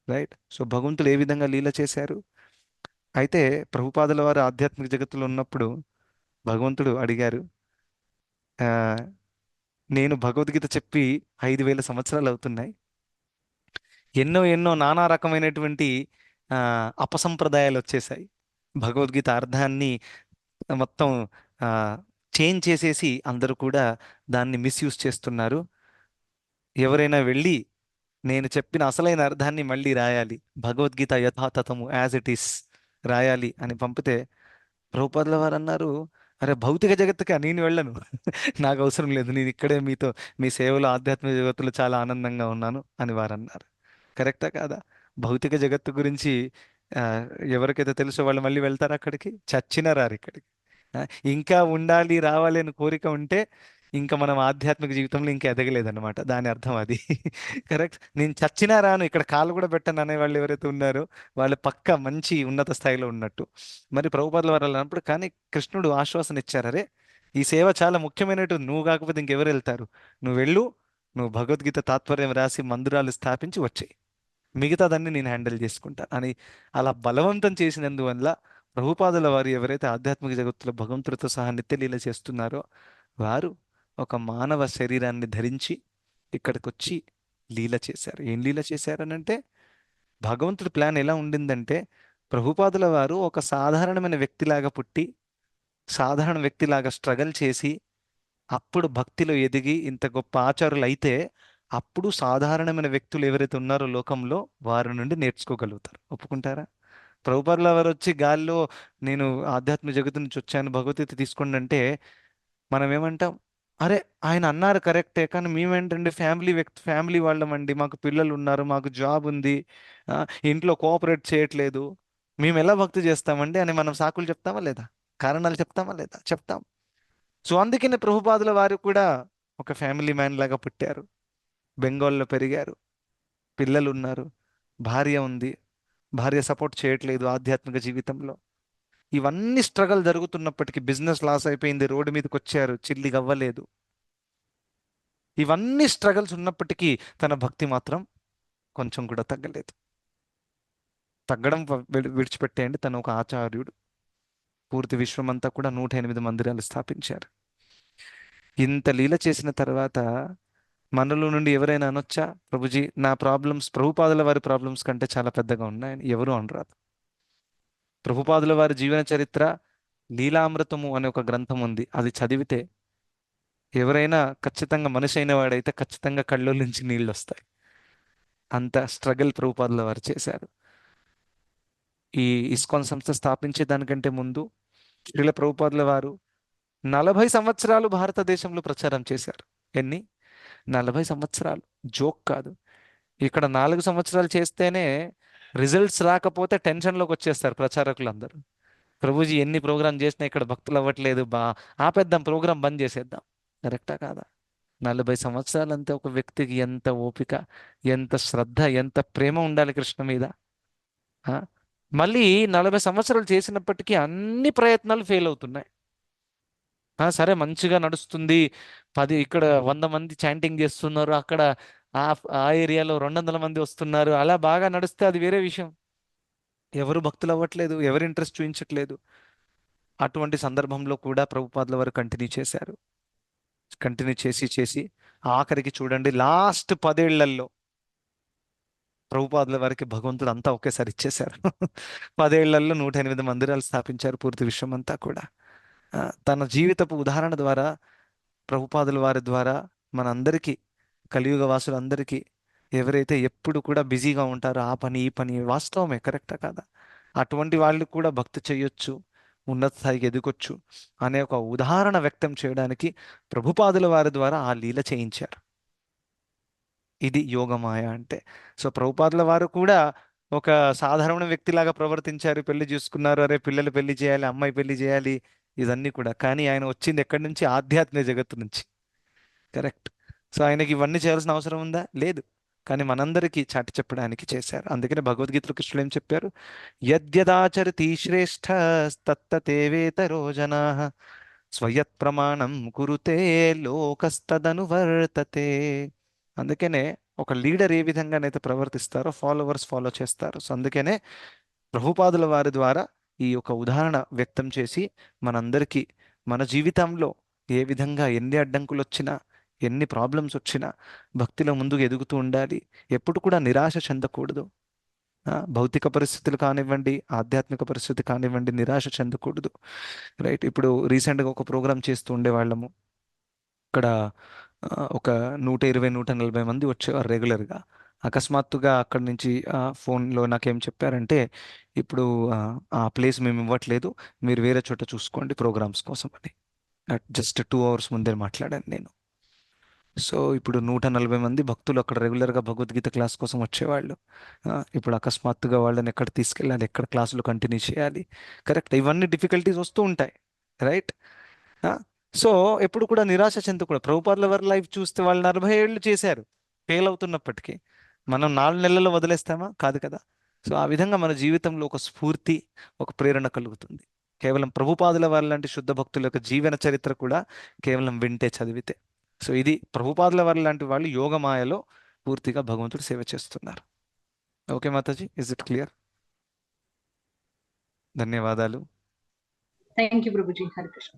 రైట్? సో భగవంతుడు ఏ విధంగా లీల చేశారు? అయితే ప్రభుపాదుల వారు ఆధ్యాత్మిక జగత్తులో ఉన్నప్పుడు భగవంతుడు అడిగారు, ఆ, నేను భగవద్గీత చెప్పి 5,000 సంవత్సరాలు అవుతున్నాయి, ఎన్నో ఎన్నో నానా రకమైనటువంటి అపసంప్రదాయాలు వచ్చేసాయి, భగవద్గీత అర్థాన్ని మొత్తం చేంజ్ చేసేసి అందరూ కూడా దాన్ని మిస్యూజ్ చేస్తున్నారు. ఎవరైనా వెళ్ళి నేను చెప్పిన అసలైన అర్థాన్ని మళ్ళీ రాయాలి, భగవద్గీత యథాతథము యాజ్ ఇట్ ఈస్ రాయాలి అని పంపితే ప్రభుపాదుల వారు అన్నారు, అరే భౌతిక జగత్తుగా నేను వెళ్ళను, నాకు అవసరం లేదు, నేను ఇక్కడే మీతో మీ సేవలో ఆధ్యాత్మిక జగత్తులో చాలా ఆనందంగా ఉన్నాను అని వారు అన్నారు. కరెక్టా కాదా? భౌతిక జగత్తు గురించి ఆ, ఎవరికైతే తెలుసో వాళ్ళు మళ్ళీ వెళ్తారు అక్కడికి, చచ్చినా రారు ఇక్కడికి. ఆ, ఇంకా ఉండాలి రావాలి అని కోరిక ఉంటే ఇంకా మనం ఆధ్యాత్మిక జీవితంలో ఇంకా ఎదగలేదన్నమాట, దాని అర్థం అది. కరెక్ట్? నేను చచ్చినా రాను, ఇక్కడ కాలు కూడా పెట్టను అనే వాళ్ళు ఎవరైతే ఉన్నారో వాళ్ళు పక్క మంచి ఉన్నత స్థాయిలో ఉన్నట్టు. మరి ప్రభుపాదుల వారు అలా అన్నప్పుడు కానీ కృష్ణుడు ఆశ్వాసన ఇచ్చారు, అరే ఈ సేవ చాలా ముఖ్యమైనట్టు, నువ్వు కాకపోతే ఇంకెవరు వెళ్తారు, నువ్వు వెళ్ళు, నువ్వు భగవద్గీత తాత్పర్యం రాసి మందిరాలు స్థాపించి వచ్చేయి, మిగతాదాన్ని నేను హ్యాండిల్ చేసుకుంటా అని అలా బలవంతం చేసినందువల్ల ప్రభుపాదుల వారు ఎవరైతే ఆధ్యాత్మిక జగత్తులో భగవంతుడితో సహా నిత్యలీల చేస్తున్నారో వారు ఒక మానవ శరీరాన్ని ధరించి ఇక్కడికి వచ్చి లీల చేశారు. ఏం లీల చేశారనంటే, భగవంతుడి ప్లాన్ ఎలా ఉండిందంటే ప్రభుపాదుల వారు ఒక సాధారణమైన వ్యక్తిలాగా పుట్టి సాధారణ వ్యక్తిలాగా స్ట్రగల్ చేసి అప్పుడు భక్తిలో ఎదిగి ఇంత గొప్ప ఆచారులు అయితే అప్పుడు సాధారణమైన వ్యక్తులు ఎవరైతే ఉన్నారో లోకంలో వారి నుండి నేర్చుకోగలుగుతారు. ఒప్పుకుంటారా? ప్రభుపాదుల వారు వచ్చి గాల్లో నేను ఆధ్యాత్మిక జగత్తు నుంచి వచ్చాను, భగవద్గీత తీసుకోండి అంటే మనం ఏమంటాం, అరే ఆయన అన్నారు కరెక్టే, కానీ మేమేంటండి ఫ్యామిలీ వాళ్ళమండి, మాకు పిల్లలు ఉన్నారు, మాకు జాబ్ ఉంది, ఆ, ఇంట్లో కోఆపరేట్ చేయట్లేదు, మేము ఎలా భక్తి చేస్తామండి అని మనం సాకులు చెప్తామా లేదా? కారణాలు చెప్తామా లేదా? చెప్తాం. సో అందుకనే ప్రభుపాదుల వారు కూడా ఒక ఫ్యామిలీ మ్యాన్ లాగా పుట్టారు, బెంగాల్లో పెరిగారు, పిల్లలు ఉన్నారు, భార్య ఉంది, భార్య సపోర్ట్ చేయట్లేదు ఆధ్యాత్మిక జీవితంలో, ఇవన్నీ స్ట్రగల్ జరుగుతున్నప్పటికీ బిజినెస్ లాస్ అయిపోయింది, రోడ్డు మీదకి వచ్చారు, చిల్లిగా అవ్వలేదు. ఇవన్నీ స్ట్రగల్స్ ఉన్నప్పటికీ తన భక్తి మాత్రం కొంచెం కూడా తగ్గలేదు. తగ్గడం విడిచిపెట్టేయండి, తను ఒక ఆచార్యుడు. పూర్తి విశ్వమంతా కూడా 108 మందిరాలు స్థాపించారు. ఇంత లీల చేసిన తర్వాత మనలో నుండి ఎవరైనా అనొచ్చా, ప్రభుజీ నా ప్రాబ్లమ్స్ ప్రభుపాదుల వారి ప్రాబ్లమ్స్ కంటే చాలా పెద్దగా ఉన్నాయని? ఎవరు అనరాదు. ప్రభుపాదుల వారి జీవన చరిత్ర లీలామృతము అనే ఒక గ్రంథం ఉంది. అది చదివితే ఎవరైనా ఖచ్చితంగా మనిషి అయిన వాడైతే ఖచ్చితంగా కళ్ళలో నుంచి నీళ్ళు వస్తాయి. అంత స్ట్రగల్ ప్రభుపాదుల వారు చేశారు. ఈ ఇస్కాన్ సంస్థ స్థాపించే దానికంటే ముందు శ్రీల ప్రభుపాదుల వారు 40 సంవత్సరాలు భారతదేశంలో ప్రచారం చేశారు. ఎన్ని? 40 సంవత్సరాలు. జోక్ కాదు. ఇక్కడ 4 సంవత్సరాలు చేస్తేనే రిజల్ట్స్ రాకపోతే టెన్షన్లోకి వచ్చేస్తారు ప్రచారకులందరూ. ప్రభుజీ ఎన్ని ప్రోగ్రామ్ చేసినా ఇక్కడ భక్తులు అవ్వట్లేదు, ఆపేద్దాం, ప్రోగ్రాం బంద్ చేసేద్దాం. కరెక్టా కాదా? 40 సంవత్సరాలు అంతే ఒక వ్యక్తికి ఎంత ఓపిక, ఎంత శ్రద్ధ, ఎంత ప్రేమ ఉండాలి కృష్ణ మీద. ఆ? మళ్ళీ 40 సంవత్సరాలు చేసినప్పటికీ అన్ని ప్రయత్నాలు ఫెయిల్ అవుతున్నాయి. సరే మంచిగా నడుస్తుంది, ఇక్కడ 100 మంది చాంటింగ్ చేస్తున్నారు, అక్కడ ఆ ఏరియాలో 200 మంది వస్తున్నారు, అలా బాగా నడిస్తే అది వేరే విషయం. ఎవరు భక్తులు అవ్వట్లేదు, ఎవరు ఇంట్రెస్ట్ చూపించట్లేదు. అటువంటి సందర్భంలో కూడా ప్రభుపాదుల వారు కంటిన్యూ చేశారు. కంటిన్యూ చేసి ఆఖరికి చూడండి, లాస్ట్ 10 ఏళ్లలో ప్రభుపాదుల వారికి భగవంతుడు అంతా ఒకేసారి ఇచ్చేశారు. 10 ఏళ్లలో 108 మందిరాలు స్థాపించారు పూర్తి విశ్వం అంతా కూడా. తన జీవితపు ఉదాహరణ ద్వారా ప్రభుపాదుల వారి ద్వారా మనందరికీ, కలియుగ వాసులందరికీ, ఎవరైతే ఎప్పుడు కూడా బిజీగా ఉంటారో ఆ పని ఈ పని, వాస్తవమే, కరెక్టా కాదా? అటువంటి వాళ్ళు కూడా భక్తి చేయొచ్చు, ఉన్నత స్థాయికి ఎదగొచ్చు అనే ఒక ఉదాహరణ వ్యక్తం చేయడానికి ప్రభుపాదుల వారి ద్వారా ఆ లీల చేయించారు. ఇది యోగమాయ అంటే. సో ప్రభుపాదుల వారు కూడా ఒక సాధారణ వ్యక్తిలాగా ప్రవర్తించారు. పెళ్లి చూసుకున్నారు, అరే పిల్లలు పెళ్లి చేయాలి, అమ్మాయి పెళ్లి చేయాలి, ఇదన్నీ కూడా. కానీ ఆయన వచ్చింది ఎక్కడి నుంచి? ఆధ్యాత్మిక జగత్తు నుంచి. కరెక్ట్. సో ఆయనకి ఇవన్నీ చేయాల్సిన అవసరం ఉందా? లేదు. కానీ మనందరికీ చాటి చెప్పడానికి చేశారు. అందుకనే భగవద్గీతలో కృష్ణుడు ఏం చెప్పారు? యద్యదాచరతి శ్రేష్ఠ తత్తతేవేతరో జనాః స్వయత్ ప్రమాణం కురుతే లోకస్తదనువర్తతే. అందుకనే ఒక లీడర్ ఏ విధంగానైతే ప్రవర్తిస్తారో ఫాలోవర్స్ ఫాలో చేస్తారు. సో అందుకనే ప్రభుపాదుల వారి ద్వారా ఈ యొక్క ఉదాహరణ వ్యక్తం చేసి మనందరికీ మన జీవితంలో ఏ విధంగా ఎన్ని అడ్డంకులు వచ్చినా, ఎన్ని ప్రాబ్లమ్స్ వచ్చినా భక్తిలో ముందుకు ఎదుగుతూ ఉండాలి. ఎప్పుడు కూడా నిరాశ చెందకూడదు. భౌతిక పరిస్థితులు కానివ్వండి, ఆధ్యాత్మిక పరిస్థితి కానివ్వండి, నిరాశ చెందకూడదు. రైట్. ఇప్పుడు రీసెంట్గా ఒక ప్రోగ్రామ్ చేస్తూ ఉండేవాళ్ళము. ఇక్కడ ఒక 120, 140 మంది వచ్చేవారు రెగ్యులర్గా. అకస్మాత్తుగా అక్కడి నుంచి ఫోన్లో నాకేం చెప్పారంటే, ఇప్పుడు ఆ ప్లేస్ మేము ఇవ్వట్లేదు, మీరు వేరే చోట చూసుకోండి ప్రోగ్రామ్స్ కోసం అని. జస్ట్ 2 hours ముందే మాట్లాడాను నేను. సో ఇప్పుడు 140 మంది భక్తులు అక్కడ రెగ్యులర్గా భగవద్గీత క్లాస్ కోసం వచ్చేవాళ్ళు. ఇప్పుడు అకస్మాత్తుగా వాళ్ళని ఎక్కడ తీసుకెళ్ళాలి, ఎక్కడ క్లాసులు కంటిన్యూ చేయాలి? కరెక్ట్. ఇవన్నీ డిఫికల్టీస్ వస్తూ ఉంటాయి. రైట్. సో ఎప్పుడు కూడా నిరాశ చెందకూడదు. ప్రభుపాదుల వారి లైఫ్ చూస్తే వాళ్ళు 40 ఏళ్ళు చేశారు, ఫెయిల్ అవుతున్నప్పటికీ. మనం 4 నెలల్లో వదిలేస్తామా? కాదు కదా. సో ఆ విధంగా మన జీవితంలో ఒక స్ఫూర్తి, ఒక ప్రేరణ కలుగుతుంది. కేవలం ప్రభుపాదుల వారి లాంటి శుద్ధ భక్తుల యొక్క జీవన చరిత్ర కూడా కేవలం వింటే, చదివితే. సో ఇది ప్రభుపాదుల వారి లాంటి వాళ్ళు యోగమాయలో పూర్తిగా భగవంతుడు సేవ చేస్తున్నారు. Okay Mataji, is it clear? ధన్యవాదాలు.
Thank you Prabhuji. హరి కృష్ణ.